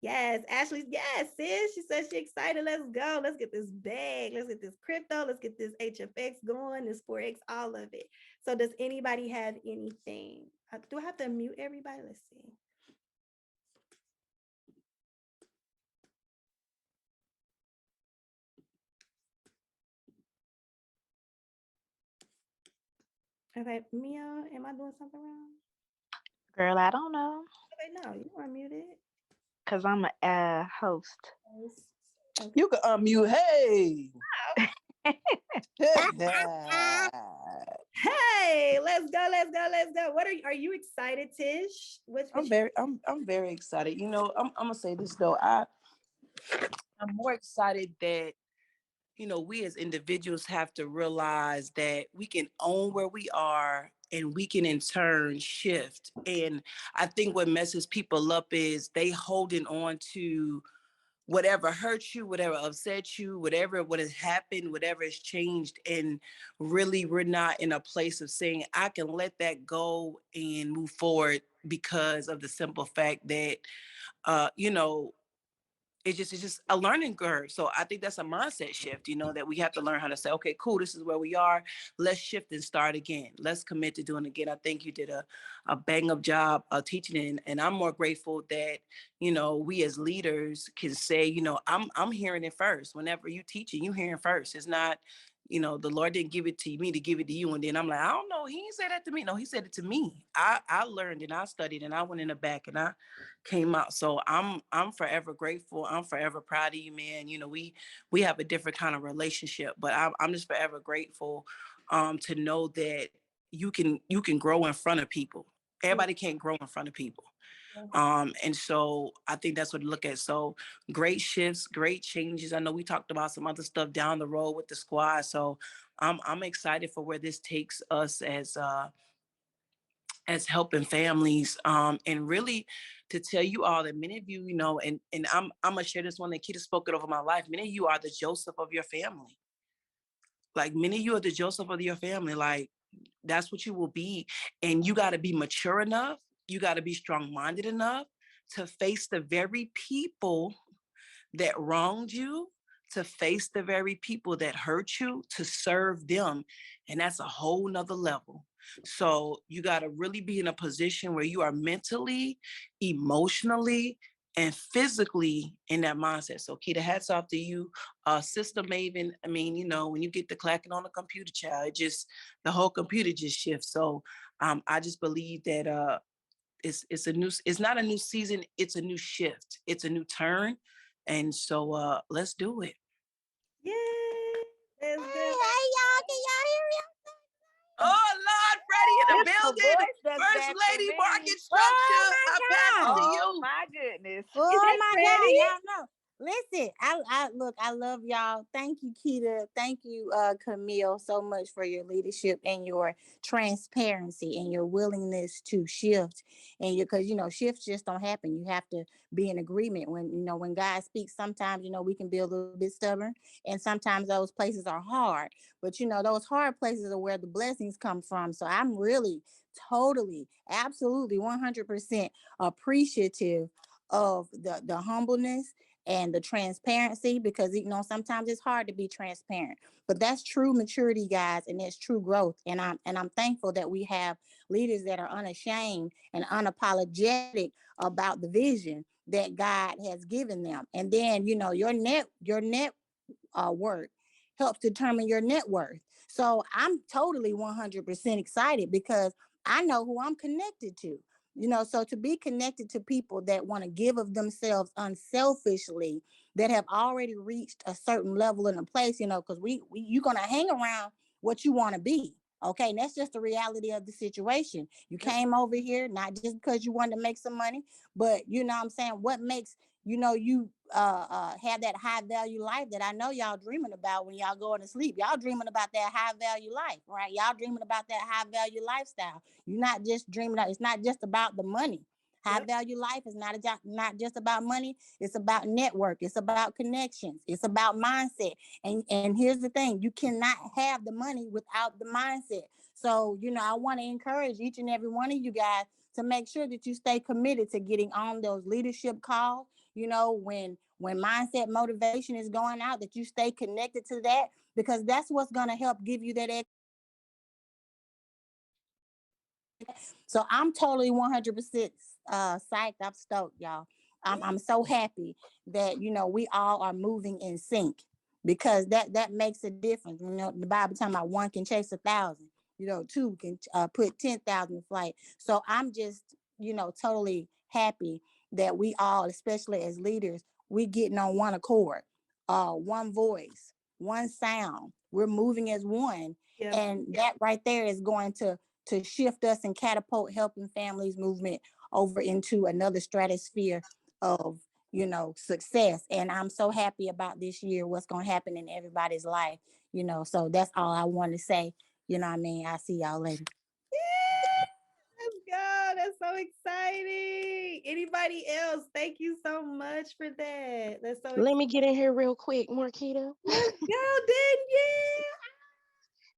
Yes, Ashley, yes, sis. She says she's excited. Let's go. Let's get this bag. Let's get this crypto. Let's get this HFX going, this Forex, all of it. So does anybody have anything? Do I have to mute everybody? Let's see. Okay, Mia, am I doing something wrong? Girl, I don't know. Okay, no, you are muted. Because I'm a host. Yes. Okay. You can unmute. Hey. Hey, let's go, let's go, let's go. What are you excited, Tish? What you I'm very excited. I'm gonna say this though. I'm more excited that we as individuals have to realize that we can own where we are and we can in turn shift. And I think what messes people up is they holding on to whatever hurt you, whatever upset you, whatever what has happened, whatever has changed. And really we're not in a place of saying, I can let that go and move forward because of the simple fact that uh, you know, it's just a learning curve. So I think that's a mindset shift, that we have to learn how to say, okay, cool, this is where we are. Let's shift and start again. Let's commit to doing it again. I think you did a bang up job teaching, and I'm more grateful that, we as leaders can say, I'm hearing it first. Whenever you teaching, you hearing first. It's not, the Lord didn't give it to me to give it to you. And then I'm like, I don't know. He didn't say that to me. No, he said it to me. I learned and I studied and I went in the back and I came out. So I'm forever grateful. I'm forever proud of you, man. We have a different kind of relationship, but I'm just forever grateful to know that you can grow in front of people. Everybody can't grow in front of people. And so I think that's what to look at. So great shifts, great changes. I know we talked about some other stuff down the road with the squad. So I'm excited for where this takes us as helping families. And really to tell you all that many of you, and I'm gonna share this one that Keita spoke it over my life. Many of you are the Joseph of your family. Like many of you are the Joseph of your family. Like that's what you will be. And you got to be mature enough. You got to be strong-minded enough to face the very people that wronged you, to face the very people that hurt you, to serve them. And that's a whole nother level. So you got to really be in a position where you are mentally, emotionally, and physically in that mindset. So Keita, hats off to you. Sister Maven, I mean, when you get the clacking on the computer, child, the whole computer just shifts. So I just believe that it's not a new season, it's a new shift, it's a new turn. And so let's do it. Yay! Let's Hey, go. y'all, can y'all hear me? Oh Lord, Freddie in the It's the building. voice that's First back for Lady me. Market Oh Structure. I pass it my to God. Oh you. my goodness. Is Oh that my God, Freddie? y'all know. Listen, I look, I love y'all. Thank you, Keita. Thank you, Camille, so much for your leadership and your transparency and your willingness to shift. And because shifts just don't happen. You have to be in agreement. When God speaks, sometimes we can be a little bit stubborn, and sometimes those places are hard. But those hard places are where the blessings come from. So I'm really, totally, absolutely, 100% appreciative of the humbleness and the transparency, because sometimes it's hard to be transparent, but that's true maturity, guys, and that's true growth. And I'm thankful that we have leaders that are unashamed and unapologetic about the vision that God has given them. And then your net worth helps determine your net worth. So I'm totally 100% excited because I know who I'm connected to. So to be connected to people that want to give of themselves unselfishly, that have already reached a certain level in a place, because you're gonna hang around what you want to be. Okay, and that's just the reality of the situation. You came over here not just because you wanted to make some money, but what I'm saying, what makes you have that high value life that I know y'all dreaming about when y'all going to sleep. Y'all dreaming about that high value life, right? Y'all dreaming about that high value lifestyle. You're not just dreaming it's not just about the money. High value life is not just about money. It's about network. It's about connections. It's about mindset. And here's the thing: you cannot have the money without the mindset. So I want to encourage each and every one of you guys to make sure that you stay committed to getting on those leadership calls. When mindset motivation is going out, that you stay connected to that, because that's what's going to help give you that. So I'm totally 100% psyched. I'm stoked, y'all. I'm so happy that we all are moving in sync, because that makes a difference. The Bible talking about one can chase 1,000, two can put 10,000 in flight. So I'm just, totally happy that we all, especially as leaders, we getting on one accord, one voice, one sound. We're moving as one. Yeah. And that right there is going to shift us and catapult Helping Families movement over into another stratosphere of success. And I'm so happy about this year, what's going to happen in everybody's life, so that's all I want to say. What I mean? I'll see y'all later. Let's go. That's so exciting. Anybody else? Thank you so much for that. That's so Let me get in here real quick, Marquita. Let's go,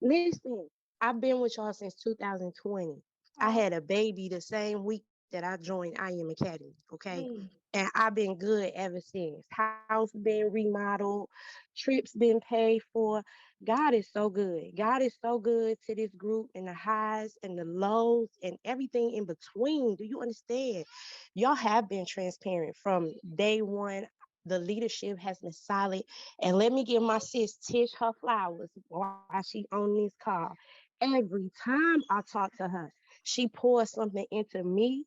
Danielle. Listen, I've been with y'all since 2020. I Oh. had a baby the same week that I joined I Am Academy, okay? Mm. And I've been good ever since. House been remodeled, trips been paid for. God is so good. God is so good to this group, and the highs and the lows and everything in between. Do you understand? Y'all have been transparent from day one. The leadership has been solid. And let me give my sis Tish her flowers while she on this call. Every time I talk to her, she pours something into me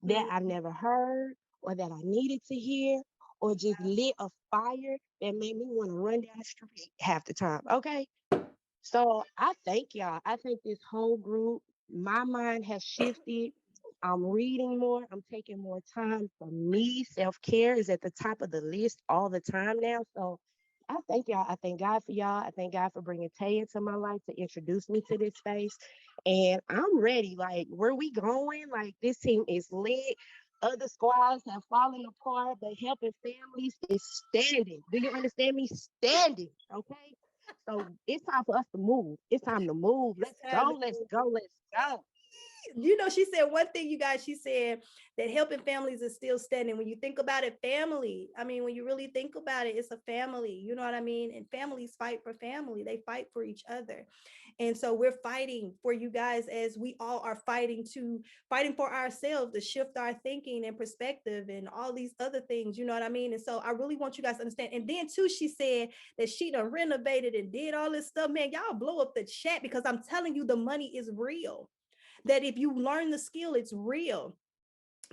that I never heard or that I needed to hear, or just lit a fire that made me want to run down the street half the time. Okay. So I thank y'all. I thank this whole group. My mind has shifted. I'm reading more. I'm taking more time for me. Self-care is at the top of the list all the time now. So I thank y'all. I thank God for y'all. I thank God for bringing Tay into my life to introduce me to this space. And I'm ready. Like, where we going? Like, this team is lit. Other squads have fallen apart, but Helping Families is standing. Do you understand me? Standing. Okay. So it's time for us to move. It's time to move. Let's go. Let's go. Let's go. She said one thing, you guys. She said that Helping Families is still standing. When you think about it, family, I mean, when you really think about it, it's a family. You know what I mean? And families fight for family. They fight for each other. And so we're fighting for you guys, as we all are fighting for ourselves to shift our thinking and perspective and all these other things. You know what I mean? And so I really want you guys to understand. And then too, she said that she done renovated and did all this stuff. Man, y'all blow up the chat, because I'm telling you, the money is real. That if you learn the skill, it's real.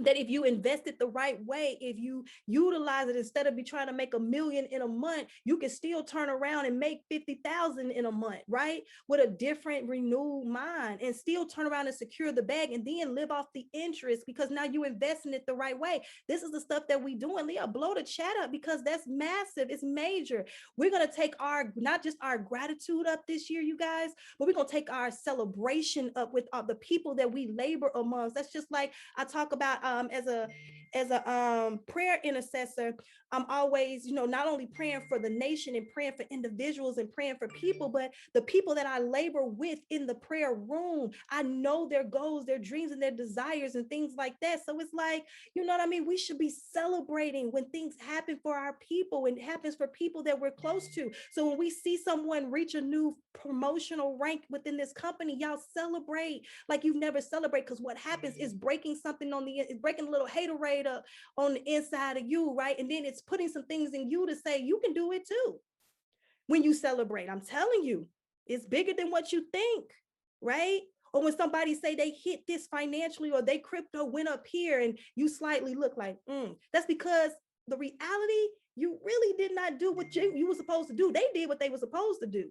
That if you invest it the right way, if you utilize it, instead of be trying to make $1 million in a month, you can still turn around and make 50,000 in a month, right? With a different, renewed mind, and still turn around and secure the bag, and then live off the interest, because now you invest in it the right way. This is the stuff that we doing. Leah, blow the chat up, because that's massive. It's major. We're going to take not just our gratitude up this year, you guys, but we're going to take our celebration up with the people that we labor amongst. That's just like I talk about as a prayer intercessor. I'm always, not only praying for the nation and praying for individuals and praying for people, but the people that I labor with in the prayer room, I know their goals, their dreams, and their desires and things like that. So it's like, you know what I mean? We should be celebrating when things happen for our people, and it happens for people that we're close to. So when we see someone reach a new promotional rank within this company, y'all celebrate like you've never celebrated, because what happens is breaking something it's breaking a little haterade up on the inside of you, right? And then it's putting some things in you to say you can do it too. When you celebrate, I'm telling you, it's bigger than what you think, right? Or when somebody say they hit this financially, or they crypto went up here, and you slightly look like, that's because the reality, you really did not do what you were supposed to do. They did what they were supposed to do.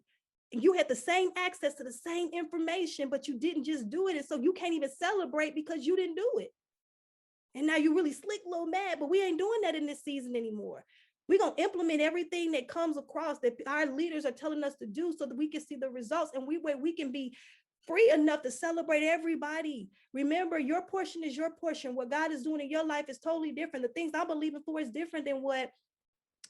You had the same access to the same information, but you didn't just do it. And so you can't even celebrate because you didn't do it. And now you really slick, little mad, but we ain't doing that in this season anymore. We're going to implement everything that comes across that our leaders are telling us to do, so that we can see the results, and we can be free enough to celebrate everybody. Remember, your portion is your portion. What God is doing in your life is totally different. The things I'm believing for is different than what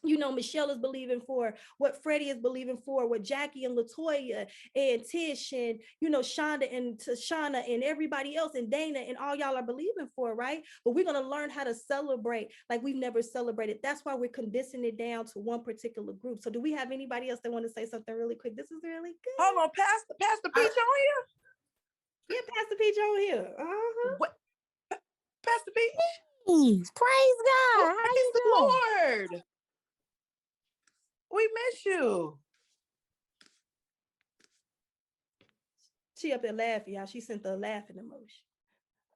Michelle is believing for, what Freddie is believing for, what Jackie and Latoya and Tish and, Shonda and Tashana and everybody else and Dana and all y'all are believing for, right? But we're going to learn how to celebrate like we've never celebrated. That's why we're condensing it down to one particular group. So do we have anybody else that want to say something really quick? This is really good. Hold on, Pastor Peach on here? Yeah, Pastor Peach on here. What? Pastor Peach? Praise God. How Praise you the doing? Lord. We miss you. She up there laughing, y'all. She sent the laughing emoji.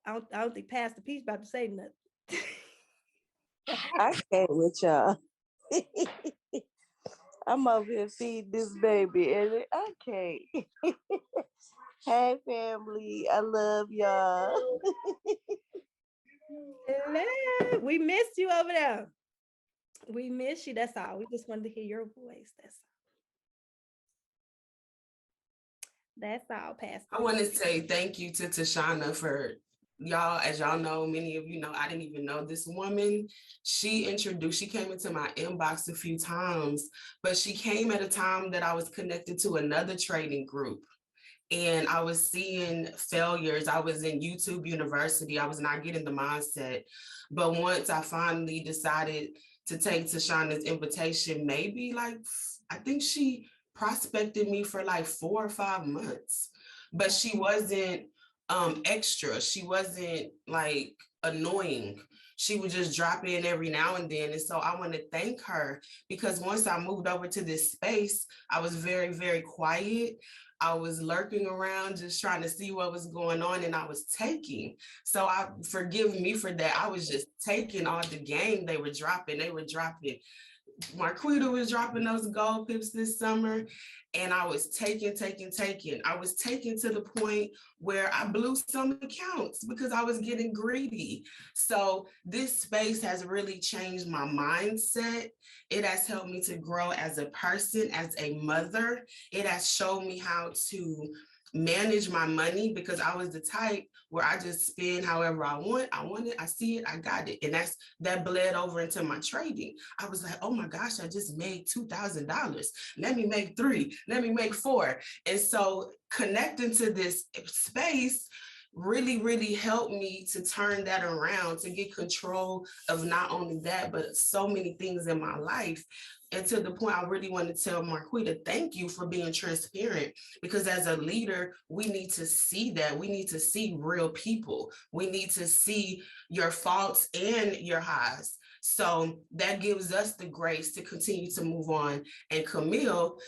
I don't think Pastor Peach about to say nothing. I can't with y'all. I'm over here feeding this baby, and I can't. Hey, family, I love y'all. Hello. We missed you over there. We miss you. That's all. We just wanted to hear your voice. That's all, Pastor. I want to say thank you to Tashana for y'all. As y'all know, many of you know, I didn't even know this woman. She came into my inbox a few times, but she came at a time that I was connected to another trading group. And I was seeing failures. I was in YouTube University. I was not getting the mindset. But once I finally decided to take Tashana's invitation, maybe like, I think she prospected me for like 4 or 5 months, but she wasn't extra. She wasn't like annoying. She would just drop in every now and then. And so I want to thank her, because once I moved over to this space, I was very, very quiet. I was lurking around, just trying to see what was going on, and I was taking. So forgive me for that. I was just taking all the game they were dropping. Marquita was dropping those gold pips this summer, and I was taking. I was taking to the point where I blew some accounts because I was getting greedy. So this space has really changed my mindset. It has helped me to grow as a person, as a mother. It has shown me how to manage my money, because I was the type where I just spend however I want it, I see it, I got it. And that bled over into my trading. I was like, oh my gosh, I just made $2,000. Let me make 3, let me make 4. And so connecting to this space really, really helped me to turn that around, to get control of not only that, but so many things in my life. And to the point, I really want to tell Marquita, thank you for being transparent, because as a leader, we need to see that. We need to see real people. We need to see your faults and your highs. So that gives us the grace to continue to move on. And Camille,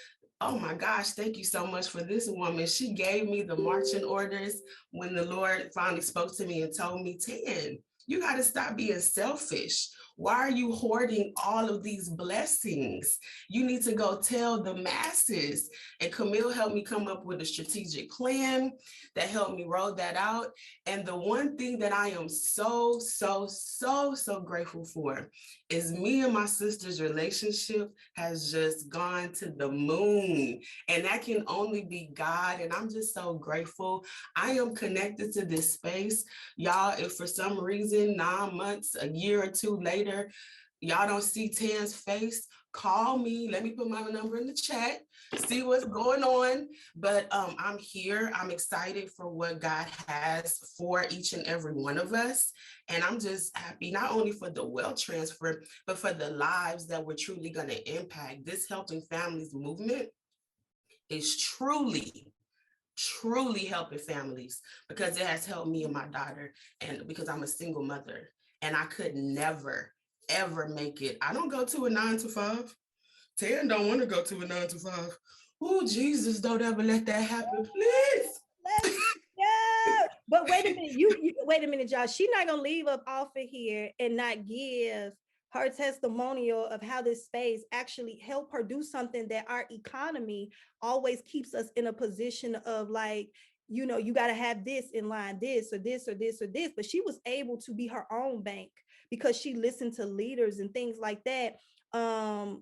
oh my gosh, thank you so much for this woman. She gave me the marching orders when the Lord finally spoke to me and told me, Tan, you got to stop being selfish. Why are you hoarding all of these blessings? You need to go tell the masses. And Camille helped me come up with a strategic plan that helped me roll that out. And the one thing that I am so grateful for is me and my sister's relationship has just gone to the moon. And that can only be God. And I'm just so grateful. I am connected to this space. Y'all, if for some reason, 9 months, a year or 2 later, y'all don't see Tan's face, call me. Let me put my number in the chat, see what's going on. But I'm here. I'm excited for what God has for each and every one of us. And I'm just happy, not only for the wealth transfer, but for the lives that we're truly going to impact. This Helping Families movement is truly helping families, because it has helped me and my daughter, and because I'm a single mother and I could never, ever make it. I don't go to a 9 to 5. Tan don't want to go to a 9 to 5. Oh, Jesus, don't ever let that happen, please. Yeah. But wait a minute, you wait a minute, Josh. She's not gonna leave up off of here and not give her testimonial of how this space actually helped her do something that our economy always keeps us in a position of, like, you know, you got to have this in line, this or this or this or this. But she was able to be her own bank because she listened to leaders and things like that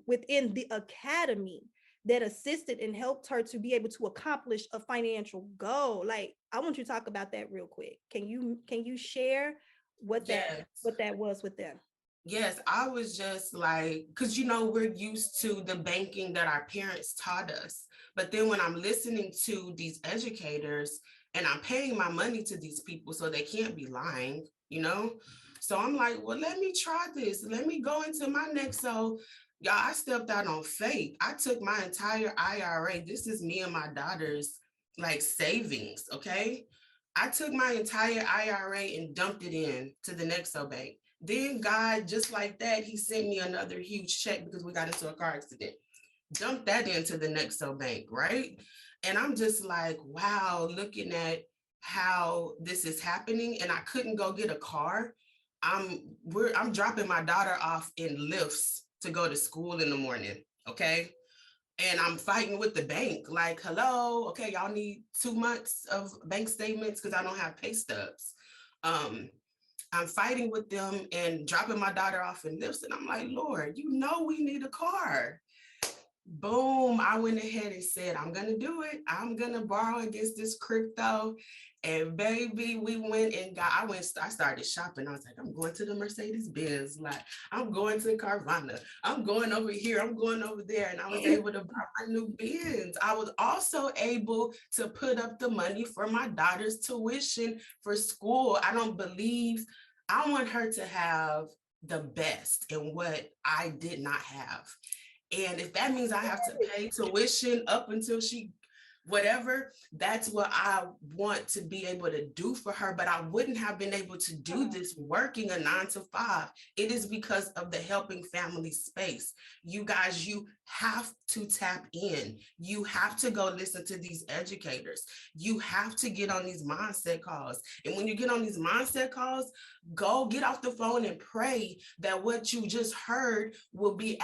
within the academy that assisted and helped her to be able to accomplish a financial goal. Like, I want you to talk about that real quick. Can you share what that was with them? Yes, I was just like, because, you know, we're used to the banking that our parents taught us. But then when I'm listening to these educators and I'm paying my money to these people, so they can't be lying, you know? So I'm like, well, let me try this. Let me go into my next. So y'all, I stepped out on faith. I took my entire IRA. This is me and my daughter's like savings, okay? I took my entire IRA and dumped it in to the Nexo Bank. Then God, just like that, he sent me another huge check because we got into a car accident. Dumped that into the Nexo Bank, right? And I'm just like, wow, looking at how this is happening, and I couldn't go get a car. I'm dropping my daughter off in lifts to go to school in the morning. Okay. And I'm fighting with the bank, like, hello, okay, y'all need 2 months of bank statements because I don't have pay stubs. I'm fighting with them and dropping my daughter off in lifts. And I'm like, Lord, you know we need a car. Boom, I went ahead and said, I'm gonna do it. I'm gonna borrow against this crypto. And baby, I started shopping. I was like, I'm going to the Mercedes Benz, like I'm going to Carvana, I'm going over here, I'm going over there. And I was able to buy my new Benz. I was also able to put up the money for my daughter's tuition for school. I want her to have the best in what I did not have. And if that means I have to pay tuition up until whatever, that's what I want to be able to do for her. But I wouldn't have been able to do this working a 9 to 5. It is because of the helping family space. You guys, you have to tap in. You have to go listen to these educators. You have to get on these mindset calls. And when you get on these mindset calls, go get off the phone and pray that what you just heard will be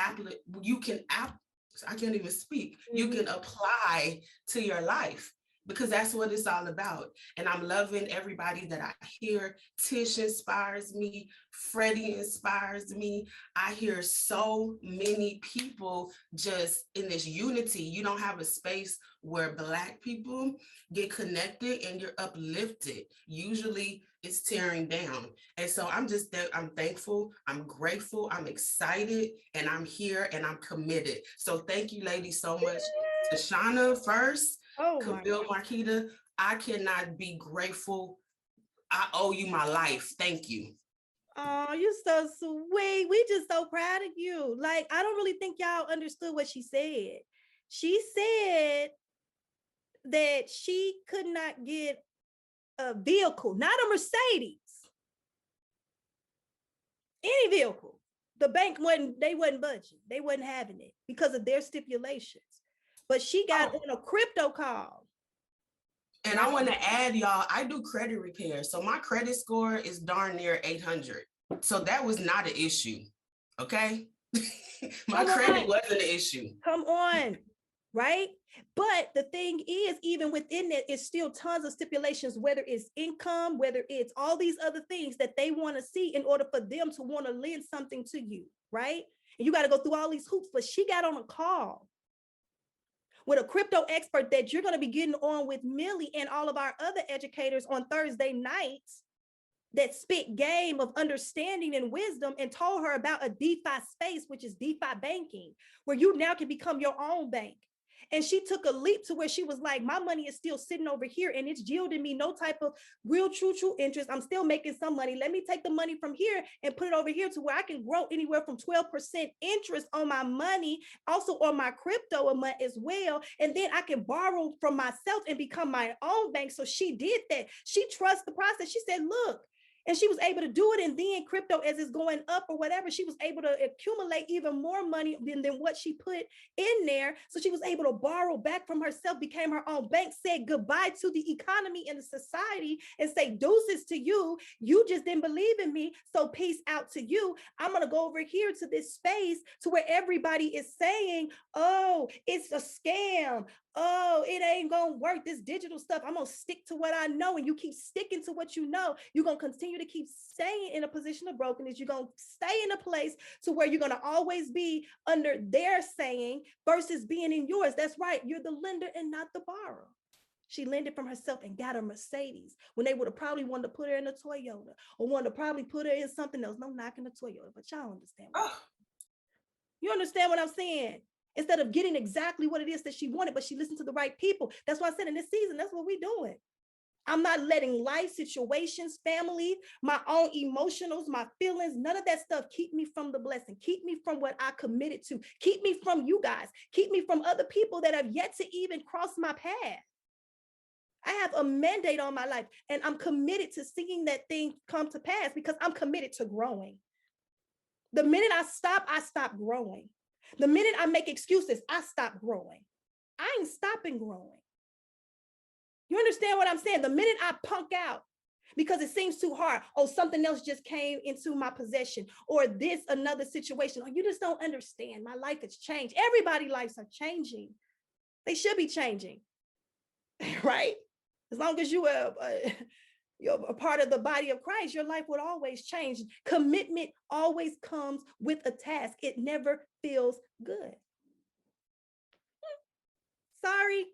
I can't even speak. You can apply to your life, because that's what it's all about. And I'm loving everybody that I hear. Tish inspires me. Freddie inspires me. I hear so many people just in this unity. You don't have a space where Black people get connected and you're uplifted. Usually it's tearing down. And so I'm thankful, I'm grateful, I'm excited, and I'm here and I'm committed. So thank you, ladies, so much. Tashana first, Camille, Marquita, I cannot be grateful. I owe you my life. Thank you. Oh, you're so sweet. We just so proud of you. Like, I don't really think y'all understood what she said. She said that she could not get a vehicle, not a Mercedes, any vehicle. The bank wasn't budging. They wasn't having it because of their stipulations. But she got on a crypto call. And I want to add, y'all, I do credit repair. So my credit score is darn near 800. So that was not an issue. Okay. My credit wasn't an issue. Come on. Right? But the thing is, even within it, it's still tons of stipulations, whether it's income, whether it's all these other things that they want to see in order for them to want to lend something to you. Right? And you got to go through all these hoops. But she got on a call with a crypto expert that you're going to be getting on with Millie and all of our other educators on Thursday nights that spit game of understanding and wisdom, and told her about a DeFi space, which is DeFi banking, where you now can become your own bank. And she took a leap to where she was like, my money is still sitting over here and it's yielding me no type of real, true interest. I'm still making some money. Let me take the money from here and put it over here to where I can grow anywhere from 12% interest on my money, also on my crypto a month as well. And then I can borrow from myself and become my own bank. So she did that. She trusts the process. She said, look, and she was able to do it. And then crypto, as it's going up or whatever, she was able to accumulate even more money than what she put in there. So she was able to borrow back from herself, became her own bank, said goodbye to the economy and the society, and say deuces to you. You just didn't believe in me. So peace out to you. I'm going to go over here to this space to where everybody is saying, oh, it's a scam. Oh, it ain't gonna work. This digital stuff, I'm gonna stick to what I know. And you keep sticking to what you know, you're gonna continue to keep staying in a position of brokenness. You're gonna stay in a place to where you're gonna always be under their saying versus being in yours. That's right. You're the lender and not the borrower. She lended from herself and got a Mercedes when they would have probably wanted to put her in a Toyota or wanted to probably put her in something else. No knocking a Toyota, but y'all understand. You understand what I'm saying? Instead of getting exactly what it is that she wanted, but she listened to the right people. That's why I said in this season, that's what we're doing. I'm not letting life situations, family, my own emotionals, my feelings, none of that stuff keep me from the blessing. Keep me from what I committed to. Keep me from you guys. Keep me from other people that have yet to even cross my path. I have a mandate on my life, and I'm committed to seeing that thing come to pass because I'm committed to growing. The minute I stop growing. The minute I make excuses, I stop growing. I ain't stopping growing. You understand what I'm saying? The minute I punk out because it seems too hard, oh, something else just came into my possession, or this another situation, or you just don't understand. My life has changed. Everybody's lives are changing. They should be changing, right? As long as you're a part of the body of Christ, your life would always change. Commitment always comes with a task. It never feels good. Sorry.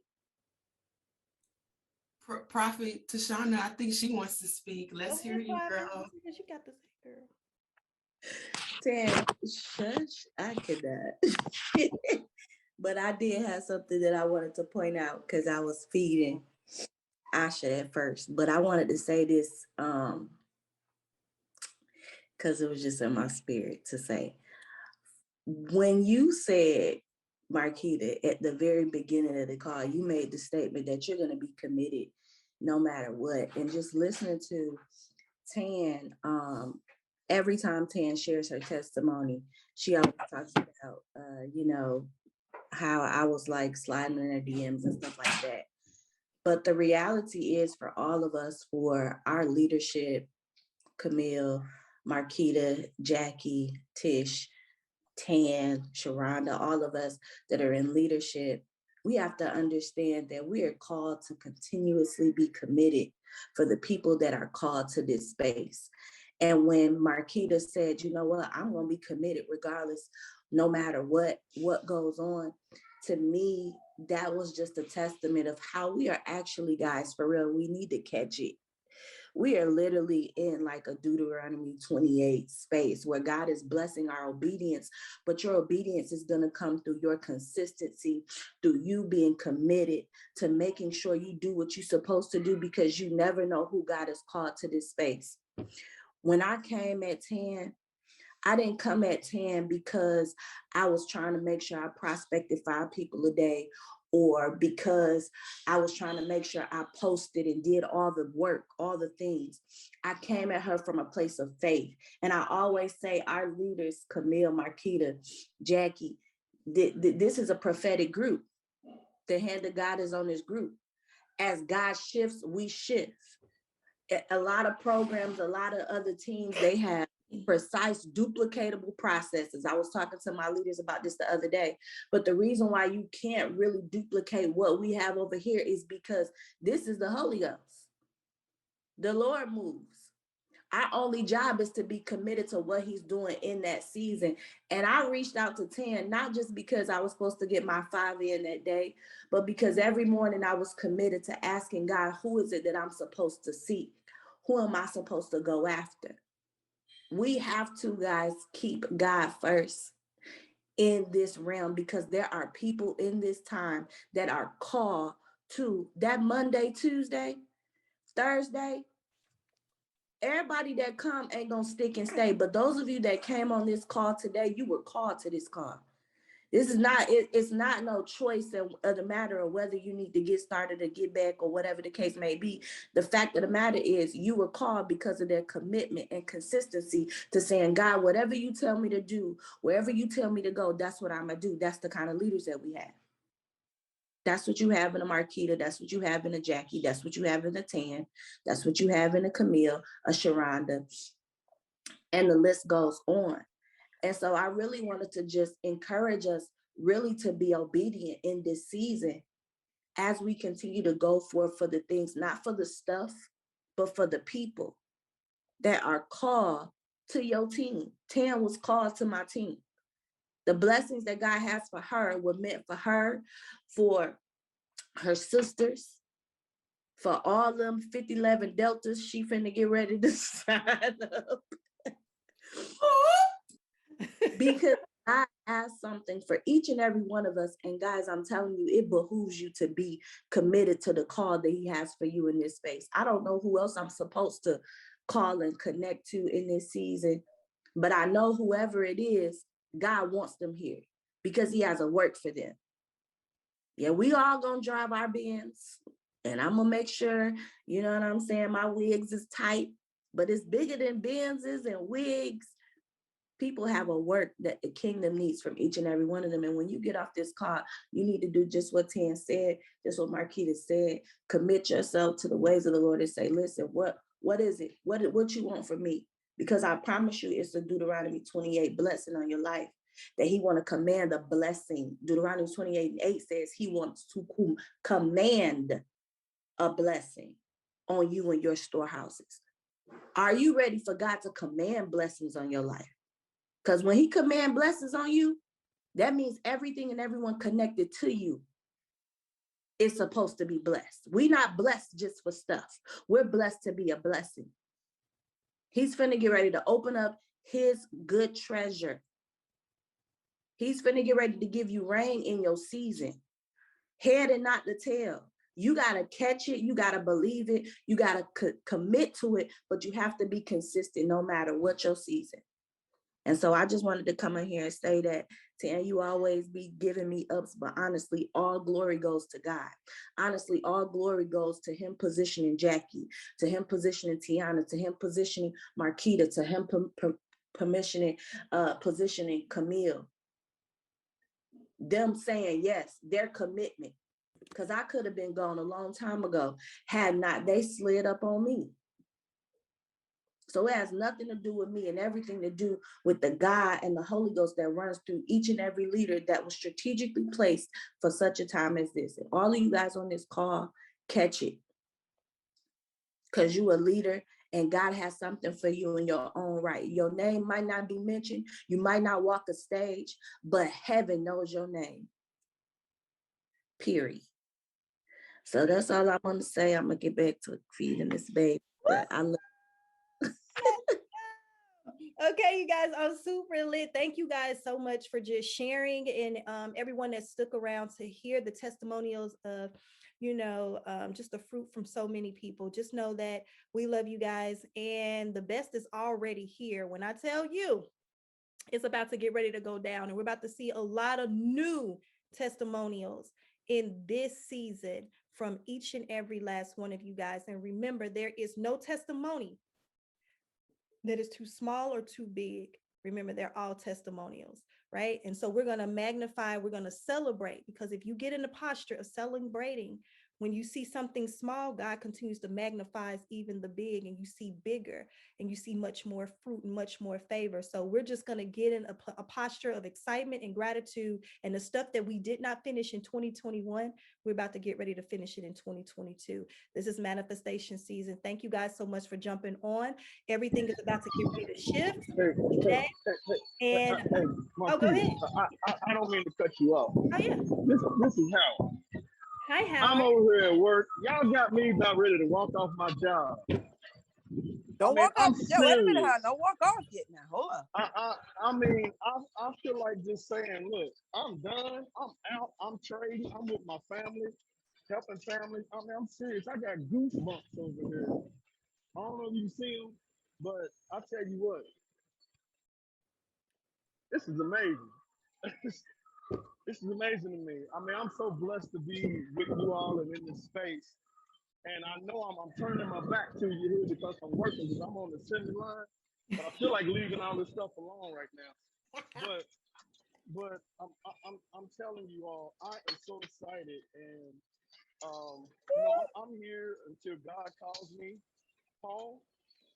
Prophet Tashana, I think she wants to speak. Let's hear you, girl. You got to say, Tam, girl. shush, I cannot. But I did have something that I wanted to point out because I was feeding Asha at first. But I wanted to say this because it was just in my spirit to say. When you said, Marquita, at the very beginning of the call, you made the statement that you're going to be committed no matter what. And just listening to Tan, every time Tan shares her testimony, she always talks about, how I was like sliding in her DMs and stuff like that. But the reality is for all of us, for our leadership, Camille, Marquita, Jackie, Tish, Tan, Sharonda, all of us that are in leadership, we have to understand that we are called to continuously be committed for the people that are called to this space. And when Marquita said, you know what, I'm going to be committed regardless, no matter what goes on, to me, that was just a testament of how we are actually, guys, for real, we need to catch it. We are literally in like a Deuteronomy 28 space where God is blessing our obedience, but your obedience is going to come through your consistency, through you being committed to making sure you do what you're supposed to do, because you never know who God has called to this space. When I came at 10, I didn't come at 10 because I was trying to make sure I prospected 5 people a day, or because I was trying to make sure I posted and did all the work, all the things. I came at her from a place of faith. And I always say our leaders, Camille, Marquita, Jackie, this is a prophetic group. The hand of God is on this group. As God shifts, we shift. A lot of programs, a lot of other teams, they have precise duplicatable processes. I was talking to my leaders about this the other day, but the reason why you can't really duplicate what we have over here is because this is the Holy Ghost. The Lord moves. Our only job is to be committed to what he's doing in that season. And I reached out to 10, not just because I was supposed to get my 5 in that day, but because every morning I was committed to asking God, who is it that I'm supposed to seek? Who am I supposed to go after? We have to, guys, keep God first in this realm, because there are people in this time that are called to that Monday, Tuesday, Thursday. Everybody that come ain't gonna stick and stay. But those of you that came on this call today, you were called to this call. This is not, it's not no choice of the matter of whether you need to get started or get back or whatever the case may be. The fact of the matter is you were called because of their commitment and consistency to saying, God, whatever you tell me to do, wherever you tell me to go, that's what I'm gonna do. That's the kind of leaders that we have. That's what you have in a Marquita. That's what you have in a Jackie. That's what you have in a Tan. That's what you have in a Camille, a Sharonda. And the list goes on. And so I really wanted to just encourage us really to be obedient in this season as we continue to go forth for the things, not for the stuff, but for the people that are called to your team. Tam was called to my team. The blessings that God has for her were meant for her, for her sisters, for all them 5011 Deltas she finna get ready to sign up. Because God has something for each and every one of us. And guys, I'm telling you, it behooves you to be committed to the call that he has for you in this space. I don't know who else I'm supposed to call and connect to in this season, but I know whoever it is, God wants them here because he has a work for them. Yeah, we all gonna drive our Benz, and I'm gonna make sure, you know what I'm saying, my wigs is tight, but it's bigger than Benzes and wigs. People have a work that the kingdom needs from each and every one of them. And when you get off this call, you need to do just what Tan said, just what Marquita said. Commit yourself to the ways of the Lord and say, listen, what is it? What you want from me? Because I promise you, it's a Deuteronomy 28 blessing on your life that he want to command a blessing. Deuteronomy 28:8 says he wants to command a blessing on you and your storehouses. Are you ready for God to command blessings on your life? Because when he command blessings on you, that means everything and everyone connected to you is supposed to be blessed. We're not blessed just for stuff. We're blessed to be a blessing. He's finna get ready to open up his good treasure. He's finna get ready to give you rain in your season. Head and not the tail. You got to catch it. You got to believe it. You got to commit to it, but you have to be consistent no matter what your season. And so I just wanted to come in here and say that, Tan, you always be giving me ups, but honestly, all glory goes to God. Honestly, all glory goes to him positioning Jackie, to him positioning Tiana, to him positioning Marquita, to him positioning Camille. Them saying yes, their commitment. Because I could have been gone a long time ago had not they slid up on me. So it has nothing to do with me and everything to do with the God and the Holy Ghost that runs through each and every leader that was strategically placed for such a time as this. And all of you guys on this call, catch it. Because you a leader and God has something for you in your own right. Your name might not be mentioned. You might not walk a stage, but heaven knows your name. Period. So that's all I want to say. I'm going to get back to feeding this baby. But I love Okay, you guys, I'm super lit. Thank you guys so much for just sharing, and everyone that stuck around to hear the testimonials of, just the fruit from so many people. Just know that we love you guys, and the best is already here. When I tell you, it's about to get ready to go down, and we're about to see a lot of new testimonials in this season from each and every last one of you guys. And remember, there is no testimony that is too small or too big. Remember, they're all testimonials, right? And so we're going to magnify, we're going to celebrate, because if you get in the posture of celebrating, when you see something small, God continues to magnify even the big, and you see bigger, and you see much more fruit and much more favor. So we're just going to get in a posture of excitement and gratitude, and the stuff that we did not finish in 2021, we're about to get ready to finish it in 2022. This is manifestation season. Thank you guys so much for jumping on. Everything is about to get ready to shift today. And oh, go ahead. I don't mean to cut you off. Oh yeah. This is Howard. Hi, I'm Howard. over here at work. Y'all got me about ready to walk off my job. Don't walk off. I'm Yeah, wait a minute, serious. huh? Don't walk off yet now. Hold on. I feel like just saying, look, I'm done. I'm out. I'm trading. I'm with my family, helping families. I'm serious. I got goosebumps over here. I don't know if you see them, but I tell you what, this is amazing. This is amazing to me. I'm so blessed to be with you all and in this space. And I know I'm turning my back to you here because I'm working, because I'm on the assembly line. But I feel like leaving all this stuff alone right now. But I'm telling you all, I am so excited, and I'm here until God calls me home.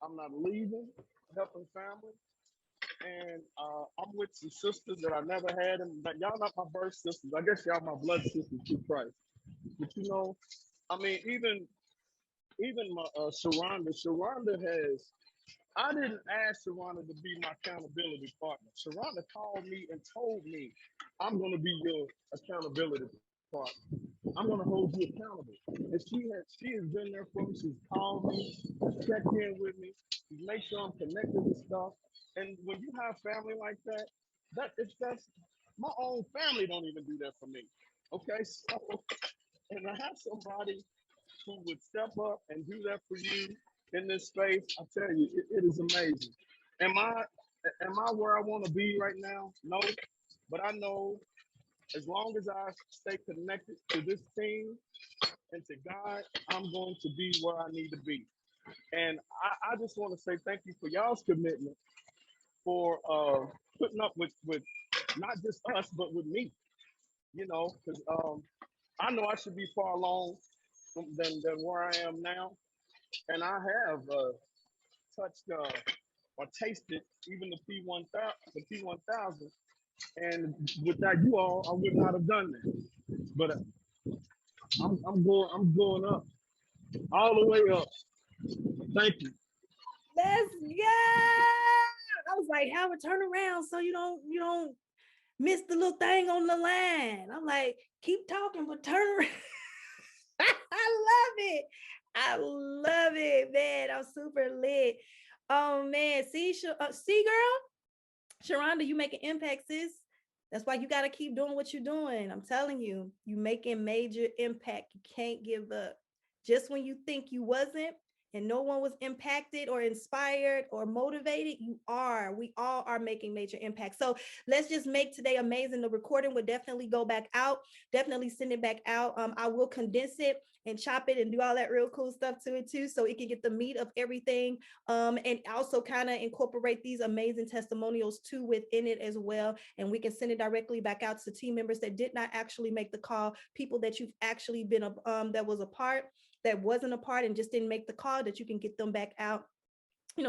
I'm not leaving, helping family. And I'm with some sisters that I never had, and y'all not my birth sisters. I guess y'all my blood sisters through Christ. But even my Sharonda has. I didn't ask Sharonda to be my accountability partner. Sharonda called me and told me, "I'm going to be your accountability partner. I'm going to hold you accountable." And she has been there for me. She's called me, checked in with me, make sure I'm connected with stuff. And when you have family like that, that's my own family don't even do that for me. Okay, so and I have somebody who would step up and do that for you in this space. I tell you, it is amazing. Am I where I want to be right now? No, but I know as long as I stay connected to this team and to God, I'm going to be where I need to be. And I just want to say thank you for y'all's commitment, for putting up with not just us, but with me. You know, because I know I should be far along than where I am now, and I have touched or tasted even the P1000, and without you all, I would not have done that. But I'm going up, all the way up. Thank you. Let's go. I was like, Howard, turn around so you don't miss the little thing on the line. I'm like, keep talking, but turn around. I love it. I love it, man. I'm super lit. Oh man, see, see, girl, Sharonda, you make an impact, sis. That's why you got to keep doing what you're doing. I'm telling you, you making major impact. You can't give up. Just when you think you wasn't and no one was impacted or inspired or motivated, you are. We all are making major impact. So let's just make today amazing. The recording would definitely go back out. Definitely send it back out. I will condense it and chop it and do all that real cool stuff to it too, so it can get the meat of everything, and also kind of incorporate these amazing testimonials too within it as well. And we can send it directly back out to team members that did not actually make the call, people that you've actually been that was a part, that wasn't a part and just didn't make the call, that you can get them back out,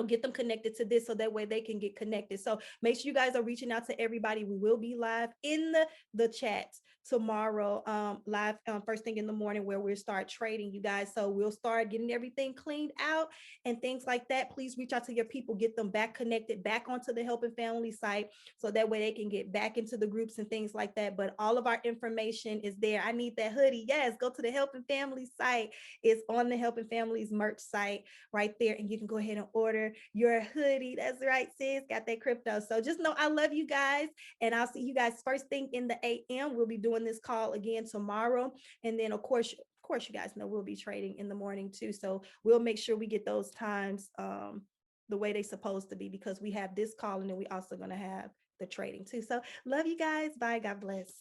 get them connected to this so that way they can get connected. So make sure you guys are reaching out to everybody. We will be live in the chat tomorrow, live first thing in the morning, where we'll start trading, you guys. So we'll start getting everything cleaned out and things like that. Please reach out to your people, get them back connected, back onto the Helping Family site, so that way they can get back into the groups and things like that. But all of our information is there. I need that hoodie. Yes, go to the Helping Family site. It's on the Helping Families merch site right there, and you can go ahead and order your hoodie. That's right, sis. Got that crypto. So just know I love you guys, and I'll see you guys first thing in the AM. We'll be doing this call again tomorrow, and then of course you guys know we'll be trading in the morning too. So we'll make sure we get those times the way they're supposed to be, because we have this call and then we also going to have the trading too. So love you guys. Bye. God bless.